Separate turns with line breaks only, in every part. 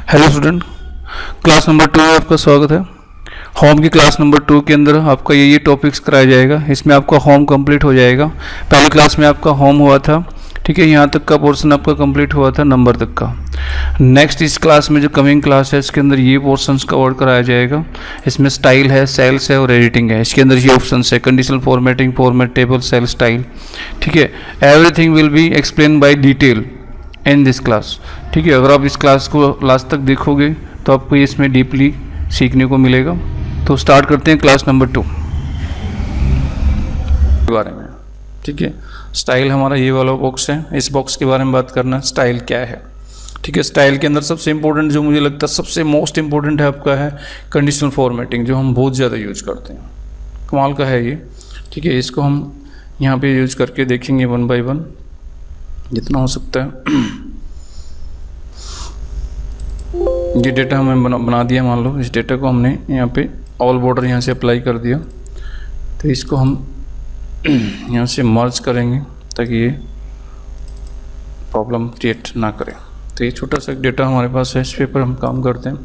Hello student, class number 2 में आपका स्वागत है। होम की क्लास नंबर 2 के अंदर आपका ये टॉपिक्स कराया जाएगा। इसमें आपका होम कंप्लीट हो जाएगा। पहले क्लास में आपका होम हुआ था, ठीक है, यहाँ तक का पोर्शन आपका कंप्लीट हुआ था, नंबर तक का। नेक्स्ट इस क्लास में जो कमिंग क्लास है इसके अंदर ये पोर्शंस कवर कराया जाएगा। इसमें स्टाइल है, सेल्स है और एडिटिंग है। इसके अंदर ये ऑप्शन है, conditional formatting, format table, cell style, ठीक है। Everything will be explain by detail in this class, ठीक है। अगर आप इस क्लास को लास्ट तक देखोगे तो आपको इसमें डीपली सीखने को मिलेगा। तो स्टार्ट करते हैं क्लास नंबर 2 के बारे में, ठीक है। स्टाइल हमारा ये वाला बॉक्स है, इस बॉक्स के बारे में बात करना, स्टाइल क्या है, ठीक है। स्टाइल के अंदर सबसे इंपॉर्टेंट जो मुझे लगता है सबसे मोस्ट इंपॉर्टेंट है आपका है कंडीशनल फॉर्मेटिंग, जो हम बहुत ज़्यादा यूज करते हैं। कमाल का है ये, ठीक है। इसको हम यहाँ पे यूज करके देखेंगे वन बाय वन जितना हो सकता है। ये डेटा हमें बना दिया, मान लो इस डेटा को हमने यहाँ पे ऑल बॉर्डर यहाँ से अप्लाई कर दिया, तो इसको हम यहाँ से मर्ज करेंगे ताकि ये प्रॉब्लम क्रिएट ना करे। तो ये छोटा सा डेटा हमारे पास है, इस पेपर हम काम करते हैं,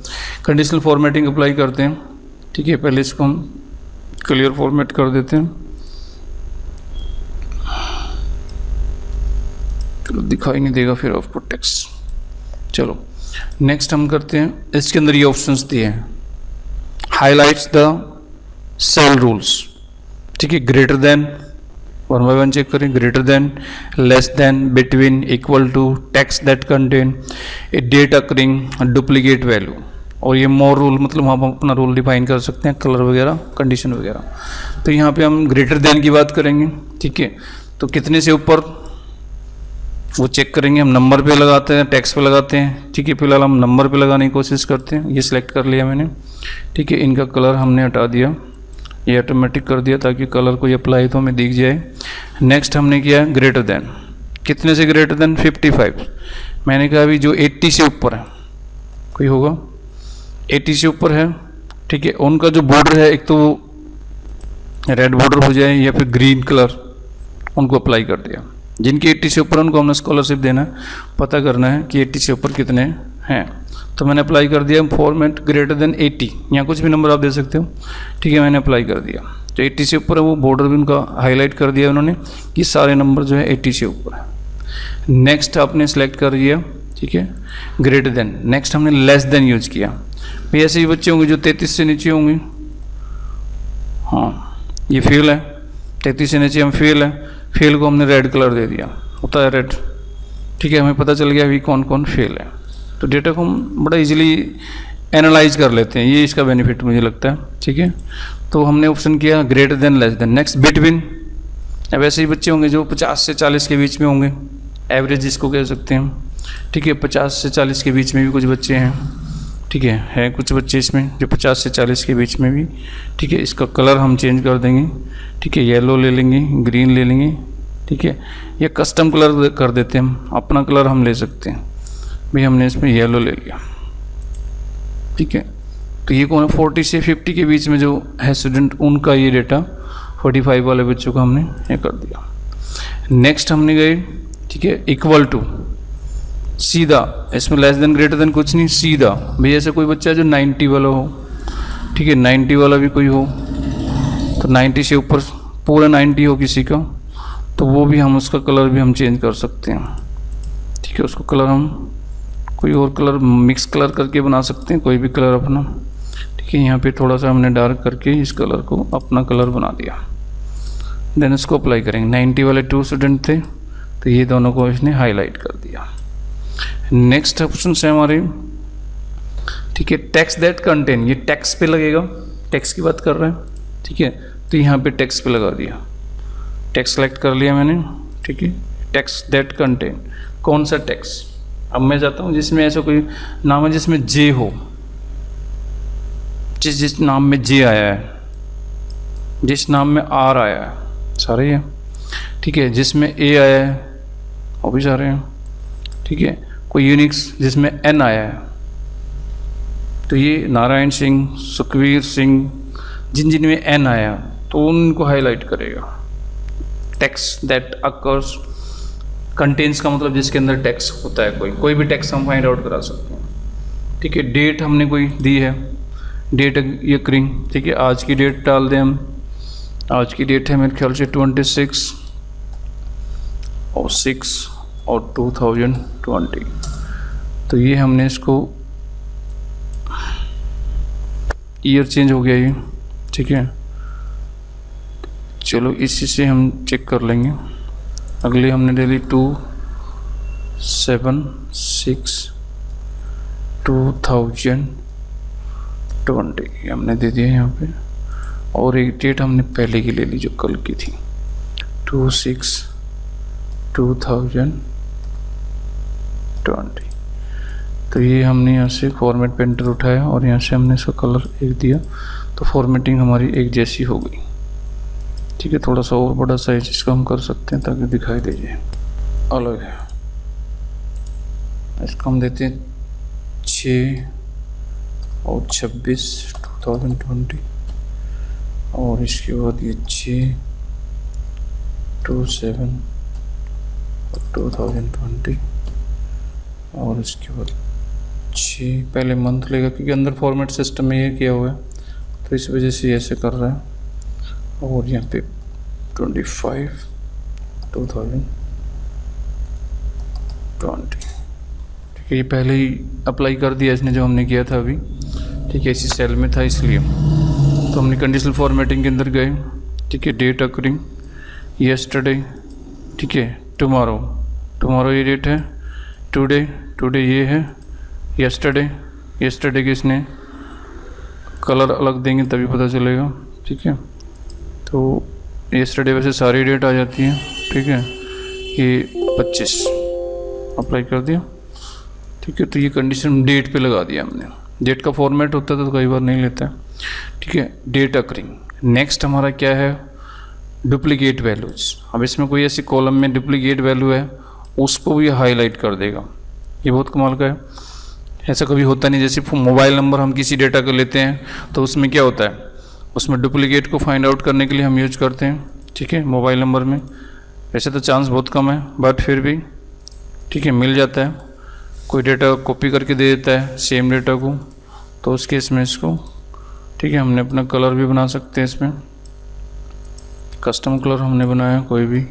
कंडीशनल फॉर्मेटिंग अप्लाई करते हैं, ठीक है। पहले इसको हम क्लियर फॉर्मेट कर देते हैं, चलो दिखाई नहीं देगा फिर आपको टेक्स्ट। चलो नेक्स्ट हम करते हैं, इसके अंदर ये ऑप्शंस दिए हैं, हाईलाइट्स द सेल रूल्स, ठीक है। Greater than, one by one check करें, greater than, less than, between, equal to, text that contain a date occurring, duplicate value. और ये मोर रूल, मतलब हम अपना रूल डिफाइन कर सकते हैं, कलर वगैरह, कंडीशन वगैरह। तो यहाँ पे हम ग्रेटर देन की बात करेंगे, ठीक है। तो कितने से ऊपर वो चेक करेंगे, हम नंबर पे लगाते हैं, टेक्स्ट पे लगाते हैं, ठीक है। फिलहाल हम नंबर पे लगाने की कोशिश करते हैं। ये सिलेक्ट कर लिया मैंने, ठीक है। इनका कलर हमने हटा दिया, ये ऑटोमेटिक कर दिया ताकि कलर को ये अप्लाई तो हमें दिख जाए। नेक्स्ट हमने किया ग्रेटर देन, कितने से ग्रेटर देन, 55। मैंने कहा अभी जो 80 से ऊपर है, कोई होगा 80 से ऊपर है, ठीक है। उनका जो बॉर्डर है, एक तो रेड बॉर्डर हो जाए या फिर ग्रीन कलर, उनको अप्लाई कर दिया। जिनके 80 से ऊपर उनको हमने स्कॉलरशिप देना है, पता करना है कि 80 से ऊपर कितने हैं। तो मैंने अप्लाई कर दिया फॉर्मेट ग्रेटर देन 80, यहाँ कुछ भी नंबर आप दे सकते हो, ठीक है। मैंने अप्लाई कर दिया, जो 80 से ऊपर है वो बॉर्डर भी उनका हाईलाइट कर दिया उन्होंने कि सारे नंबर जो है 80 से ऊपर है। नेक्स्ट आपने सेलेक्ट कर दिया, ठीक है, ग्रेटर देन। नेक्स्ट हमने लेस देन यूज किया, भाई ऐसे ही बच्चे होंगे जो 33 से नीचे होंगे, हाँ ये फेल है, 33 से नीचे हम फेल है, फेल को हमने रेड कलर दे दिया, होता है रेड, ठीक है। हमें पता चल गया अभी कौन कौन फेल है। तो डेटा को हम बड़ा इजीली एनालाइज कर लेते हैं, ये इसका बेनिफिट मुझे लगता है, ठीक है। तो हमने ऑप्शन किया greater than, less then. Next between, अब ऐसे ही बच्चे होंगे जो 50 से 40 के बीच में होंगे, एवरेज जिसको कह सकते हैं, ठीक है। 50 से 40 के बीच में भी कुछ बच्चे हैं, ठीक है कुछ बच्चे इसमें जो 50 से 40 के बीच में भी, ठीक है। इसका कलर हम चेंज कर देंगे, ठीक है, येलो ले लेंगे, ग्रीन ले लेंगे, ठीक है। ये कस्टम कलर कर देते हैं हम, अपना कलर हम ले सकते हैं, भाई हमने इसमें येलो ले लिया, ठीक है। तो ये कौन है, 40 से 50 के बीच में जो है स्टूडेंट, उनका ये डेटा 45 वाले बच्चों का हमने ये कर दिया। नेक्स्ट हमने गए, ठीक है, इक्वल टू, सीधा, इसमें लेस देन ग्रेटर देन कुछ नहीं, सीधा भाई ऐसे कोई बच्चा जो 90 वाला हो, ठीक है, 90 वाला भी कोई हो, तो 90 से ऊपर पूरा 90 हो किसी का, तो वो भी हम उसका कलर भी हम चेंज कर सकते हैं, ठीक है। उसको कलर हम कोई और कलर मिक्स कलर करके बना सकते हैं, कोई भी कलर अपना, ठीक है। यहाँ पे थोड़ा सा हमने डार्क करके इस कलर को अपना कलर बना दिया, देन इसको अप्लाई करेंगे। 90 वाले 2 स्टूडेंट थे, तो ये दोनों को इसने हाईलाइट कर दिया। नेक्स्ट ऑप्शन है हमारे, ठीक है, टेक्स्ट दैट कंटेन, ये टेक्स्ट पे लगेगा, टेक्स्ट की बात कर रहे हैं, ठीक है। तो यहाँ पे टेक्स्ट पे लगा दिया, टेक्स्ट सेलेक्ट कर लिया मैंने, ठीक है। टेक्स्ट दैट कंटेन, कौन सा टेक्स्ट, अब मैं चाहता हूँ जिसमें ऐसा कोई नाम है जिसमें जे हो, जिस नाम में जे आया है, जिस नाम में आर आया है, सारे हैं, ठीक है। जिसमें ए आया है वो भी सारे हैं, ठीक है। कोई यूनिक्स जिसमें एन आया है, तो ये नारायण सिंह, सुखवीर सिंह, जिन जिन में एन आया तो उनको हाईलाइट करेगा। टेक्स्ट दैट अकर्स, कंटेंट्स का मतलब जिसके अंदर टेक्स्ट होता है, कोई भी टेक्स्ट हम फाइंड आउट करा सकते हैं, ठीक है, डेट हमने कोई दी है, डेट यकरिंग, ठीक है, आज की डेट डाल दें हम। आज की डेट है मेरे ख्याल से 26 और 6 और 2020। तो ये हमने इसको ईयर चेंज हो गया ये, ठीक है। चलो इसी से हम चेक कर लेंगे। अगले हमने ले ली 2/7/6/2020 हमने दे दिया यहाँ पे। और एक डेट हमने पहले की ले ली जो कल की थी, 2/6/2020। तो ये हमने यहाँ से फॉर्मेट पेंटर उठाया और यहाँ से हमने इसका कलर एक दिया, तो फॉर्मेटिंग हमारी एक जैसी हो गई, ठीक है। थोड़ा सा और बड़ा साइज इसका हम कर सकते हैं ताकि दिखाई दे जाए अलग है। इसको हम देते हैं 6/26/2020 और इसके बाद ये 6/27/2020 और इसके बाद 6 पहले मंथ लेगा क्योंकि अंदर फॉर्मेट सिस्टम में ये किया हुआ है, तो इस वजह से ऐसे कर रहा है। और यहाँ पे 25/2020, ठीक है। ये पहले ही अप्लाई कर दिया इसने जो हमने किया था अभी, ठीक है, इसी सेल में था इसलिए। तो हमने कंडीशनल फॉर्मेटिंग के अंदर गए, ठीक है। डेट अकरिंग यस्टरडे, ठीक है, टुमारो ये डेट है, टुडे ये है, यस्टरडे के इसने कलर अलग देंगे तभी पता चलेगा, ठीक है। तो यस्टरडे वैसे सारी डेट आ जाती है, ठीक है। ये 25 अप्लाई कर दिया, ठीक है। तो ये कंडीशन डेट पे लगा दिया हमने। डेट का फॉर्मेट होता है तो कई बार नहीं लेता है, ठीक है। Date occurring. नेक्स्ट हमारा क्या है, डुप्लीकेट वैल्यूज। अब इसमें कोई ऐसी कॉलम में डुप्लीकेट वैल्यू है उसको भी हाईलाइट कर देगा, ये बहुत कमाल का है। ऐसा कभी होता नहीं, जैसे मोबाइल नंबर हम किसी डेटा को लेते हैं तो उसमें क्या होता है, उसमें डुप्लीकेट को फाइंड आउट करने के लिए हम यूज करते हैं, ठीक है, मोबाइल नंबर में। वैसे तो चांस बहुत कम है बट फिर भी, ठीक है, मिल जाता है। कोई डेटा कॉपी करके दे देता है सेम डेटा को, तो उस केस में इसको, ठीक है, हमने अपना कलर भी बना सकते हैं इसमें। कस्टम कलर हमने बनाया कोई भी,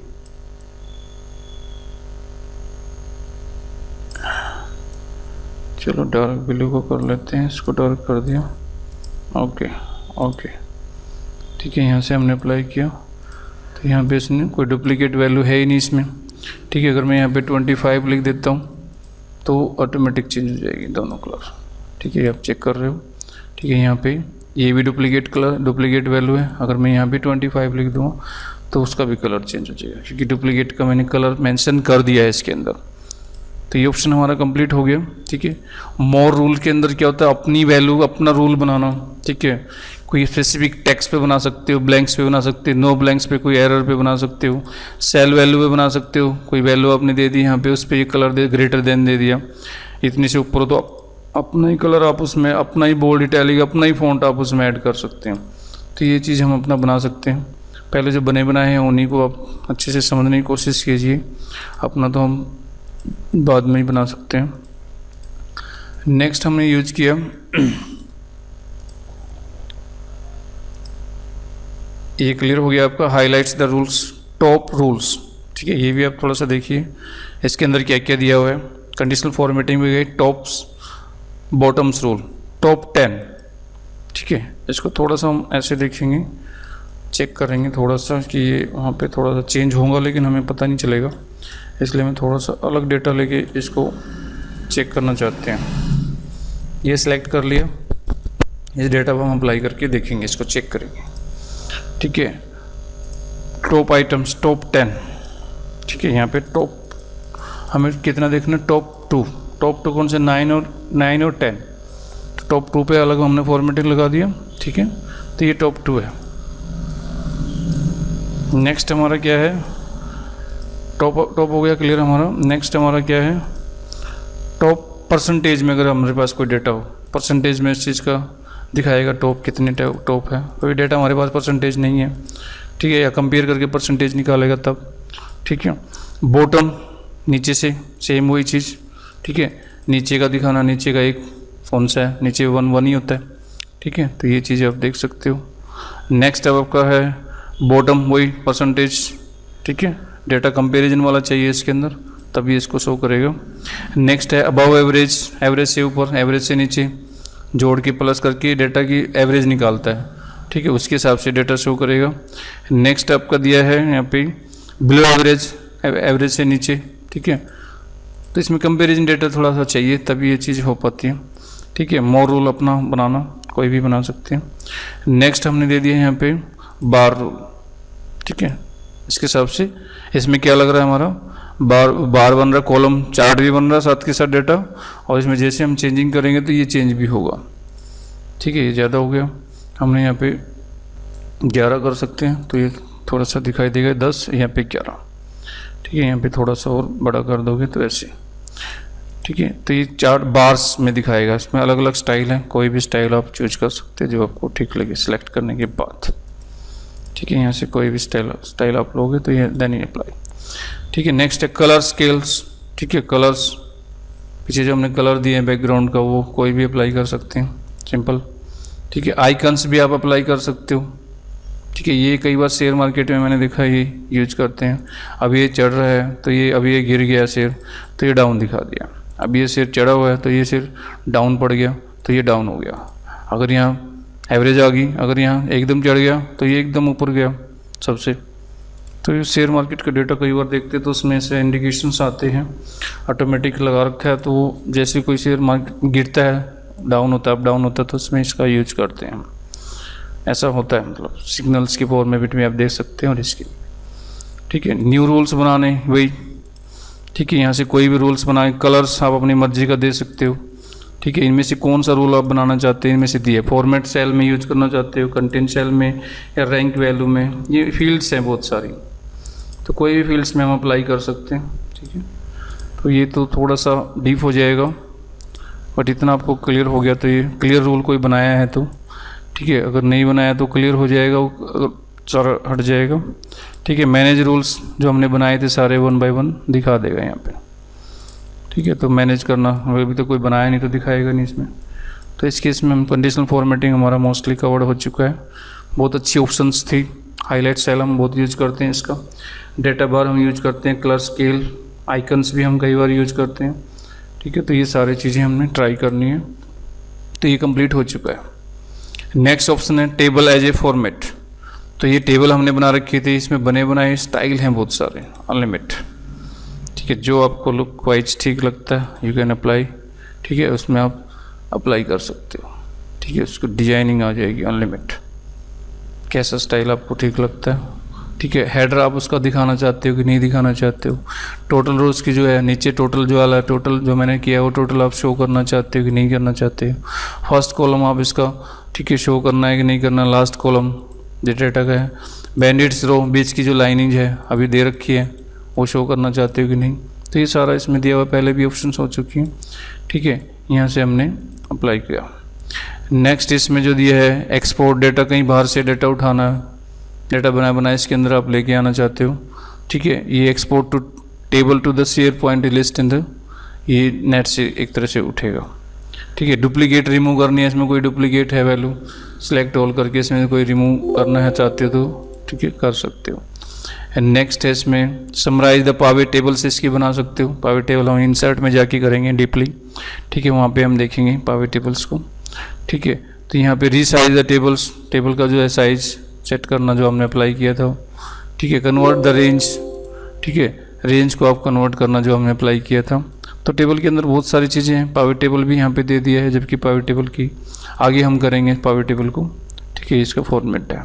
चलो डार्क ब्लू को कर लेते हैं, इसको डार्क कर दिया, ओके, ठीक है। यहाँ से हमने अप्लाई किया तो यहाँ पे इसने कोई डुप्लीकेट वैल्यू है ही नहीं इसमें, ठीक है। अगर मैं यहाँ पे 25 लिख देता हूँ तो ऑटोमेटिक चेंज हो जाएगी दोनों कलर, ठीक है। आप चेक कर रहे हो, ठीक है। यहाँ पे ये भी डुप्लीकेट वैल्यू है, अगर मैं यहाँ पे 25 लिख दूँ तो उसका भी कलर चेंज हो जाएगा क्योंकि डुप्लीकेट का मैंने कलर मेंशन कर दिया है इसके अंदर। तो ये ऑप्शन हमारा कंप्लीट हो गया, ठीक है। मोर रूल के अंदर क्या होता है, अपनी वैल्यू अपना रूल बनाना, ठीक है। कोई स्पेसिफिक टेक्स्ट पे बना सकते हो, ब्लैंक्स पे बना सकते हो, नो ब्लैंक्स पे, कोई एरर पे बना सकते हो, सेल वैल्यू पे बना सकते हो। कोई वैल्यू आपने दे दी यहाँ पे, उस पर ये कलर दे ग्रेटर देन दे दिया, इतने से ऊपर, तो अपना ही कलर आप उसमें, अपना ही बोल्ड इटैलिक, अपना ही फॉन्ट आप उसमें ऐड कर सकते हैं। तो ये चीज़ हम अपना बना सकते हैं। पहले जो बने बनाए हैं उन्हीं को आप अच्छे से समझने की कोशिश कीजिए, अपना तो हम बाद में ही बना सकते हैं। नेक्स्ट हमने यूज किया ये क्लियर हो गया आपका, highlights the rules, top rules, ठीक है। ये भी आप थोड़ा सा देखिए इसके अंदर क्या क्या दिया हुआ है। कंडीशनल फॉर्मेटिंग भी गई, टॉप्स बॉटम्स रूल, टॉप 10, ठीक है। इसको थोड़ा सा हम ऐसे देखेंगे, चेक करेंगे थोड़ा सा कि ये वहाँ पे थोड़ा सा चेंज होगा, लेकिन हमें पता नहीं चलेगा, इसलिए मैं थोड़ा सा अलग डेटा लेके इसको चेक करना चाहते हैं। ये सिलेक्ट कर लिया, इस डेटा पर हम अप्लाई करके देखेंगे, इसको चेक करेंगे, ठीक है। टॉप आइटम्स, टॉप 10, ठीक है। यहाँ पे टॉप हमें कितना देखना, टॉप 2 कौन से, 9 और 10, तो टॉप 2 पे अलग हमने फॉर्मेटिंग लगा दिया, ठीक है। तो ये टॉप 2 है। नेक्स्ट हमारा क्या है, टॉप हो गया क्लियर हमारा। नेक्स्ट हमारा क्या है, टॉप परसेंटेज में, अगर हमारे पास कोई डेटा हो, परसेंटेज में इस चीज़ का दिखाएगा टॉप कितने टॉप है। कोई डेटा हमारे पास परसेंटेज नहीं है, ठीक है, या कंपेयर करके परसेंटेज निकालेगा तब, ठीक है। बॉटम नीचे से सेम वही चीज़, ठीक है, नीचे का दिखाना, नीचे का एक कौन सा है, नीचे 1 ही होता है, ठीक है। तो ये चीज़ आप देख सकते हो। नेक्स्ट अब आपका है बॉटम, वही परसेंटेज, ठीक है। डेटा कंपैरिजन वाला चाहिए इसके अंदर, तभी इसको शो करेगा। नेक्स्ट है अबव एवरेज, एवरेज से ऊपर एवरेज से नीचे जोड़ के प्लस करके डेटा की एवरेज निकालता है, ठीक है, उसके हिसाब से डेटा शो करेगा। नेक्स्ट आपका दिया है यहाँ पे बिलो एवरेज, एवरेज से नीचे, ठीक है। तो इसमें कंपैरिजन डेटा थोड़ा सा चाहिए तभी ये चीज़ हो पाती है, ठीक है। मोर रूल अपना बनाना, कोई भी बना सकते हैं। नेक्स्ट हमने दे दिया है यहाँ पे बार रूल, ठीक है। इसके हिसाब से इसमें क्या लग रहा है, हमारा बार बन रहा है, कॉलम चार्ट भी बन रहा है साथ के साथ डेटा, और इसमें जैसे हम चेंजिंग करेंगे तो ये चेंज भी होगा, ठीक है। ये ज़्यादा हो गया, हमने यहाँ पे 11 कर सकते हैं, तो ये थोड़ा सा दिखाई देगा 10, यहाँ पे 11, ठीक है। यहाँ पे थोड़ा सा और बड़ा कर दोगे तो ऐसे, ठीक है। तो ये चार्ट बार्स में दिखाएगा, इसमें अलग अलग स्टाइल है, कोई भी स्टाइल आप चूज कर सकते हैं जो आपको ठीक लगे सिलेक्ट करने के बाद, ठीक है। यहाँ से कोई भी स्टाइल आप लोगे तो ये देन ही अप्लाई, ठीक है। नेक्स्ट है कलर स्केल्स, ठीक है। कलर्स पीछे जो हमने कलर दिए हैं बैकग्राउंड का, वो कोई भी अप्लाई कर सकते हैं, सिंपल, ठीक है। आइकन्स भी आप अप्लाई कर सकते हो, ठीक है। ये कई बार शेयर मार्केट में मैंने देखा ये यूज करते हैं। अब ये चढ़ रहा है तो ये, अभी ये गिर गया शेयर तो ये डाउन दिखा दिया, अब ये शेयर चढ़ा हुआ है तो ये शेयर डाउन पड़ गया तो ये डाउन हो गया। अगर यहाँ एवरेज आ गई, अगर यहाँ एकदम चढ़ गया तो ये एकदम ऊपर गया सबसे। तो ये शेयर मार्केट का डेटा कई बार देखते तो उसमें से इंडिकेशंस आते हैं, ऑटोमेटिक लगा रखा है, तो जैसे कोई शेयर मार्केट गिरता है, डाउन होता है, अप डाउन होता है, तो उसमें इसका यूज करते हैं, ऐसा होता है। मतलब सिग्नल्स के फॉर्मेट में आप देख सकते हैं और इसकी, ठीक है। न्यू रूल्स बनाने वही, ठीक है। यहाँ से कोई भी रूल्स बनाए, कलर्स आप अपनी मर्जी का दे सकते हो, ठीक है। इनमें से कौन सा रूल आप बनाना चाहते हैं, इनमें से दिए फॉर्मेट सेल में यूज करना चाहते हो, कंटेंट सेल में, या रैंक वैल्यू में, ये फील्ड्स हैं बहुत सारी, तो कोई भी फील्ड्स में हम अप्लाई कर सकते हैं, ठीक है। तो ये तो थोड़ा सा डीप हो जाएगा, बट इतना आपको क्लियर हो गया तो ये क्लियर रूल कोई बनाया है तो, ठीक है। अगर नहीं बनाया तो क्लियर हो जाएगा, वो सारा हट जाएगा, ठीक है। मैनेज रूल्स जो हमने बनाए थे सारे 1 बाय 1 दिखा देगा यहाँ पे, ठीक है। तो मैनेज करना अभी तो कोई बनाया नहीं तो दिखाएगा नहीं इसमें। तो इस केस में हम कंडीशनल फॉर्मेटिंग हमारा मोस्टली कवर्ड हो चुका है। बहुत अच्छी ऑप्शंस थी। हाईलाइट सेल हम बहुत यूज करते हैं इसका, डेटा बार हम यूज करते हैं, कलर स्केल, आइकन्स भी हम कई बार यूज करते हैं, ठीक है। तो ये सारी चीज़ें हमने ट्राई करनी है, तो ये कंप्लीट हो चुका है। नेक्स्ट ऑप्शन है टेबल एज ए फॉर्मेट। तो ये टेबल हमने बना रखी थी, इसमें बने बनाए स्टाइल हैं बहुत सारे, अनलिमिट, ठीक है। जो आपको लुक वाइज ठीक लगता है यू कैन अप्लाई, ठीक है, उसमें आप अप्लाई कर सकते हो, ठीक है। उसको डिजाइनिंग आ जाएगी अनलिमिट, कैसा स्टाइल आपको ठीक लगता है, ठीक है। हेडर आप उसका दिखाना चाहते हो कि नहीं दिखाना चाहते हो, टोटल रोज की जो है नीचे टोटल जो वाला है, टोटल जो मैंने किया है वो टोटल आप शो करना चाहते हो कि नहीं करना चाहते हो, फर्स्ट कॉलम आप इसका, ठीक है, शो करना है कि नहीं करना, लास्ट कॉलम जो डेटा का है, बैंडेड्स रो बीच की जो लाइनिंग है अभी दे रखी है वो शो करना चाहते हो कि नहीं। तो ये सारा इसमें दिया हुआ, पहले भी ऑप्शंस हो चुकी हैं, ठीक है। यहाँ से हमने अप्लाई किया। नेक्स्ट इसमें जो दिया है एक्सपोर्ट डेटा, कहीं बाहर से डेटा उठाना है, डेटा बना इसके अंदर आप लेके आना चाहते हो, ठीक है। ये export to table to the share point list in the, ये नेट से एक तरह से उठेगा, ठीक है। डुप्लीकेट रिमूव करनी है, इसमें कोई डुप्लीकेट है वैल्यू सेलेक्ट ऑल करके इसमें कोई रिमूव करना है चाहते हो तो, ठीक है, कर सकते हो। एंड नेक्स्ट है इसमें समराइज द पावर टेबल से इसकी बना सकते हो। पावर टेबल हम इंसर्ट में जाके करेंगे डीपली, ठीक है, वहाँ पे हम देखेंगे पावर टेबल्स को, ठीक है। तो यहाँ पे रीसाइज द टेबल्स, टेबल का जो है साइज सेट करना जो हमने अप्लाई किया था, ठीक है। कन्वर्ट द रेंज, ठीक है, रेंज को आप कन्वर्ट करना जो हमने अप्लाई किया था। तो टेबल के अंदर बहुत सारी चीज़ें हैं, पावर टेबल भी यहाँ पे दे दिया है, जबकि पावर टेबल की आगे हम करेंगे पावर टेबल को, ठीक है, इसका फॉर्मेट है।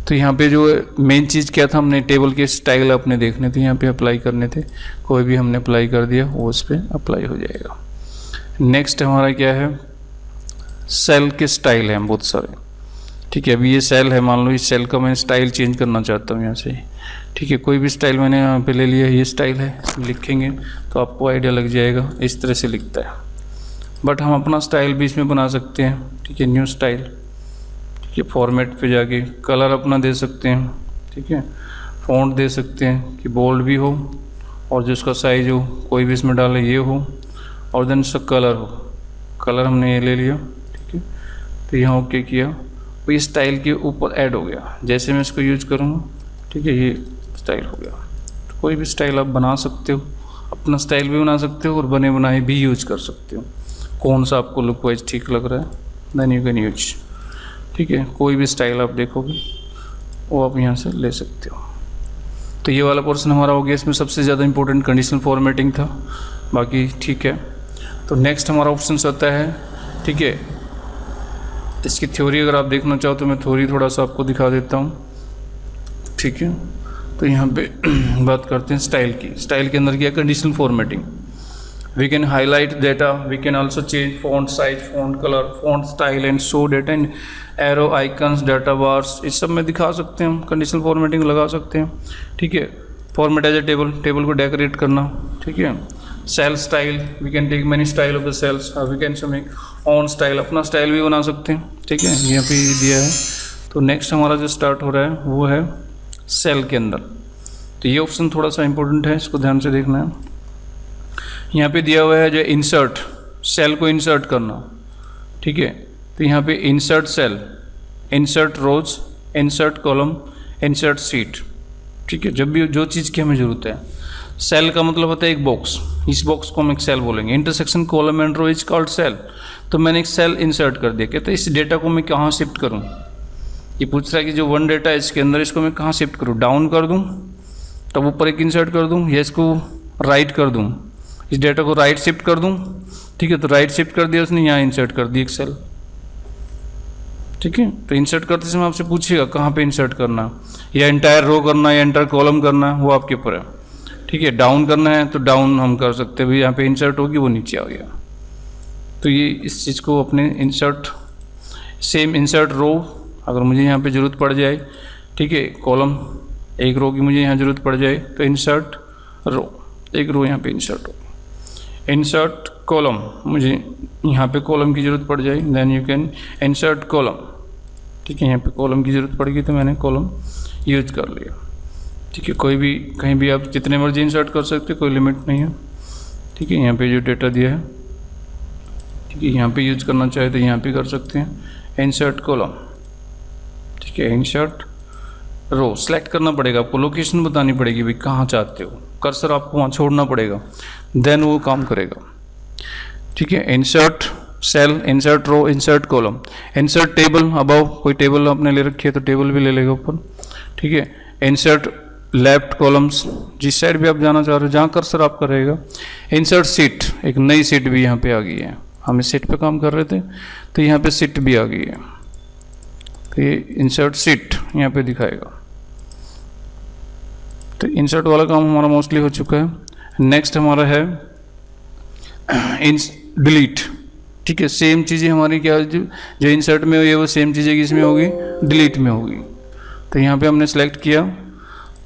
तो यहाँ पे जो मेन चीज़ क्या था, हमने टेबल के स्टाइल अपने देखने थे, यहाँ पे अप्लाई करने थे, कोई भी हमने अप्लाई कर दिया वो उस पर अप्लाई हो जाएगा। नेक्स्ट हमारा क्या है, सेल के स्टाइल हैं बहुत सारे, ठीक है। अभी ये सेल है, मान लो इस सेल का मैं स्टाइल चेंज करना चाहता हूँ यहाँ से, ठीक है। कोई भी स्टाइल मैंने यहाँ पे ले लिया, ये स्टाइल है, लिखेंगे तो आपको आइडिया लग जाएगा, इस तरह से लिखता है। बट हम अपना स्टाइल भी इसमें बना सकते हैं, ठीक है, न्यू स्टाइल, ठीक है। फॉर्मेट पे जाके कलर अपना दे सकते हैं, ठीक है। फ़ॉन्ट दे सकते हैं कि बोल्ड भी हो और जो उसका साइज हो कोई भी इसमें डाले ये हो, और देन उसका कलर हो, कलर हमने ये ले लिया, ठीक है। तो यहाँ ओके किया, तो ये स्टाइल के ऊपर ऐड हो गया। जैसे मैं इसको यूज करूँगा, ठीक है, ये स्टाइल हो गया। तो कोई भी स्टाइल आप बना सकते हो, अपना स्टाइल भी बना सकते हो और बने बनाए भी यूज कर सकते हो। कौन सा आपको लुक वाइज ठीक लग रहा है, देन यू कैन यूज, ठीक है। कोई भी स्टाइल आप देखोगे वो आप यहाँ से ले सकते हो। तो ये वाला पोर्शन हमारा हो गया। इसमें सबसे ज़्यादा इंपॉर्टेंट कंडीशनल फॉर्मेटिंग था, बाकी ठीक है। तो नेक्स्ट हमारा ऑप्शन आता है, ठीक है। इसकी थ्योरी अगर आप देखना चाहो तो मैं थ्योरी थोड़ा सा आपको दिखा देता हूँ, ठीक है। तो यहाँ पे बात करते हैं स्टाइल की। स्टाइल के अंदर क्या, conditional formatting. We can highlight data, we can also change font size, font colour, font style and show data and arrow icons, data bars, इस सब में दिखा सकते हैं हम। कंडीशनल फॉर्मेटिंग लगा सकते हैं, ठीक है। Format as a table, table को डेकोरेट करना, ठीक है। Cell style, we can take many style of the cells, we can make on style, अपना स्टाइल भी बना सकते हैं, ठीक है। यहाँ पे दिया है। तो नेक्स्ट हमारा जो स्टार्ट हो रहा है वो है सेल के अंदर। तो ये ऑप्शन थोड़ा सा इंपॉर्टेंट है, इसको ध्यान से देखना है। यहाँ पे दिया हुआ है जो इंसर्ट, सेल को इंसर्ट करना, ठीक है। तो यहाँ पे इंसर्ट सेल, इंसर्ट रोज, इंसर्ट कॉलम, इंसर्ट सीट, ठीक है। जब भी जो चीज़ की हमें ज़रूरत है, सेल का मतलब होता है एक बॉक्स, इस बॉक्स को हम एक सेल बोलेंगे। Intersection column and row is called cell. तो मैंने एक सेल इंसर्ट कर दिया, कहते हैं इस डेटा को मैं कहाँ शिफ्ट करूँ। ये पूछ रहा है कि जो वन डेटा है इसके अंदर, इसको मैं कहाँ शिफ्ट करूँ, डाउन कर दूँ तब ऊपर एक इंसर्ट कर दूँ, या इसको राइट कर दूँ, इस डेटा को राइट शिफ्ट कर दूँ, ठीक है। तो राइट शिफ्ट कर दिया उसने, यहाँ इंसर्ट कर दी एक सेल, ठीक है। तो इंसर्ट करते समय आपसे पूछेगा कहाँ पे इंसर्ट करना, या एंटायर रो करना, या एंटायर कॉलम करना, वो आपके ऊपर है, ठीक है। डाउन करना है तो डाउन हम कर सकते हैं, भाई यहाँ पे इंसर्ट होगी वो नीचे आ गया। तो ये इस चीज़ को अपने इंसर्ट, सेम इंसर्ट रो, अगर मुझे यहाँ पे ज़रूरत पड़ जाए, ठीक है, कॉलम एक रो की मुझे यहाँ ज़रूरत पड़ जाए तो इंसर्ट रो, एक रो यहाँ पे इंसर्ट हो, इंसर्ट कॉलम, मुझे यहाँ पे कॉलम की ज़रूरत पड़ जाए, then you can insert column, ठीक है। यहाँ पे कॉलम की ज़रूरत पड़ेगी तो मैंने कॉलम यूज कर लिया, ठीक है। कोई भी कहीं भी आप जितने मर्जी इंसर्ट कर सकते हो, कोई लिमिट नहीं है, ठीक है। यहाँ पे जो डेटा दिया है, ठीक है, यहाँ पे यूज करना चाहे तो यहाँ पे कर सकते हैं, इंसर्ट कॉलम, ठीक है। इंसर्ट रो, सेलेक्ट करना पड़ेगा आपको, लोकेशन बतानी पड़ेगी भाई कहाँ चाहते हो, कर्सर आपको वहाँ छोड़ना पड़ेगा, देन वो काम करेगा, ठीक है। Insert cell, insert row, insert column, insert table, above कोई टेबल आपने ले रखी है तो टेबल भी ले लेगा ऊपर, ठीक है। इंसर्ट लेफ्ट कॉलम्स, जिस साइड भी आप जाना चाह रहे हो, जहाँ कर्सर आपका रहेगा। इंसर्ट सीट, एक नई सीट भी यहाँ पे आ गई है, हम इस सीट पे काम कर रहे थे तो यहाँ पे सीट भी आ गई है, तो ये इंसर्ट सीट यहाँ पे दिखाएगा। तो इंसर्ट वाला काम हमारा मोस्टली हो चुका है। नेक्स्ट हमारा है डिलीट, ठीक है। सेम चीज़ें हमारी क्या, जो इंसर्ट में हुई है वो सेम चीज़ें किसमें होगी, डिलीट में होगी। तो यहाँ पे हमने सेलेक्ट किया,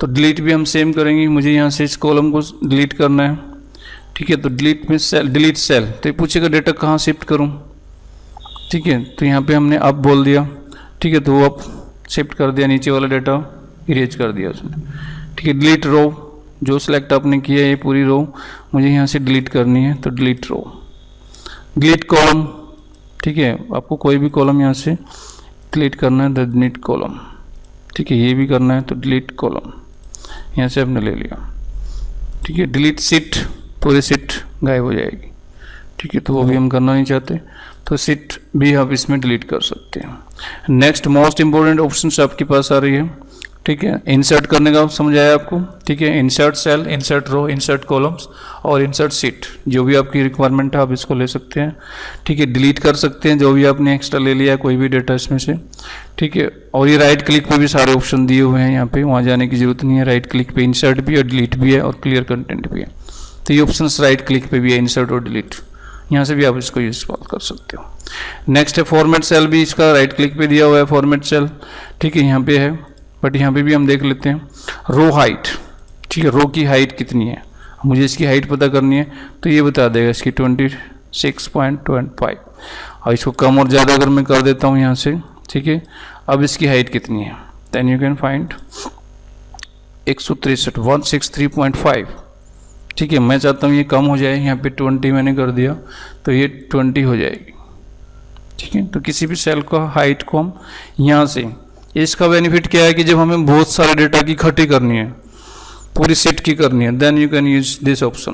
तो डिलीट भी हम सेम करेंगे। मुझे यहाँ से इस कॉलम को डिलीट करना है, ठीक है। तो डिलीट में सेल, डिलीट सेल, तो ये पूछेगा डेटा कहाँ शिफ्ट करूँ, ठीक है। तो यहाँ पे हमने अप बोल दिया, ठीक है। तो वो अप शिफ्ट कर दिया, नीचे वाला डेटा इरेज कर दिया उसने, ठीक है। डिलीट रो, जो सिलेक्ट आपने किया है ये पूरी रो मुझे यहाँ से डिलीट करनी है, तो डिलीट रो। डिलीट कॉलम, ठीक है, आपको कोई भी कॉलम यहाँ से डिलीट करना है, द डिलीट कॉलम, ठीक है। ये भी करना है तो डिलीट कॉलम, यहाँ से हमने ले लिया, ठीक है। डिलीट सीट, पूरी सीट गायब हो जाएगी, ठीक है। तो वो भी हम करना नहीं चाहते, तो सीट भी आप इसमें डिलीट कर सकते हैं। नेक्स्ट मोस्ट इंपॉर्टेंट ऑप्शन आपके पास आ रही है, ठीक है। इंसर्ट करने का समझ आया आपको, ठीक है। Insert cell, insert row, insert columns और इंसर्ट सीट, जो भी आपकी रिक्वायरमेंट है आप इसको ले सकते हैं, ठीक है। डिलीट कर सकते हैं जो भी आपने एक्स्ट्रा ले लिया है, कोई भी डेटा इसमें से, ठीक है। और ये राइट क्लिक पे भी सारे ऑप्शन दिए हुए हैं, यहाँ पे वहाँ जाने की जरूरत नहीं है। राइट क्लिक पे इंसर्ट भी है, डिलीट भी है और क्लियर कंटेंट भी है। तो ये ऑप्शन राइट क्लिक पे भी है, इंसर्ट और डिलीट, यहाँ से भी आप इसको इंस्टॉल कर सकते हो। नेक्स्ट है फॉर्मेट सेल, भी इसका राइट क्लिक पे दिया हुआ है फॉर्मेट सेल, ठीक है। यहाँ पे है, बट यहाँ पे भी हम देख लेते हैं रो हाइट, ठीक है। रो की हाइट कितनी है, मुझे इसकी हाइट पता करनी है, तो ये बता देगा इसकी 26.25, और इसको कम और ज़्यादा अगर मैं कर देता हूँ यहाँ से, ठीक है। अब इसकी हाइट कितनी है, देन यू कैन फाइंड 163.5, ठीक है, मैं चाहता हूँ ये कम हो जाए, यहाँ पे 20 मैंने कर दिया तो ये 20 हो जाएगी। ठीक है, तो किसी भी सेल का हाइट को हम यहाँ से, इसका बेनिफिट क्या है कि जब हमें बहुत सारे डेटा की इकट्ठी करनी है, पूरी सेट की करनी है, then you can use this option.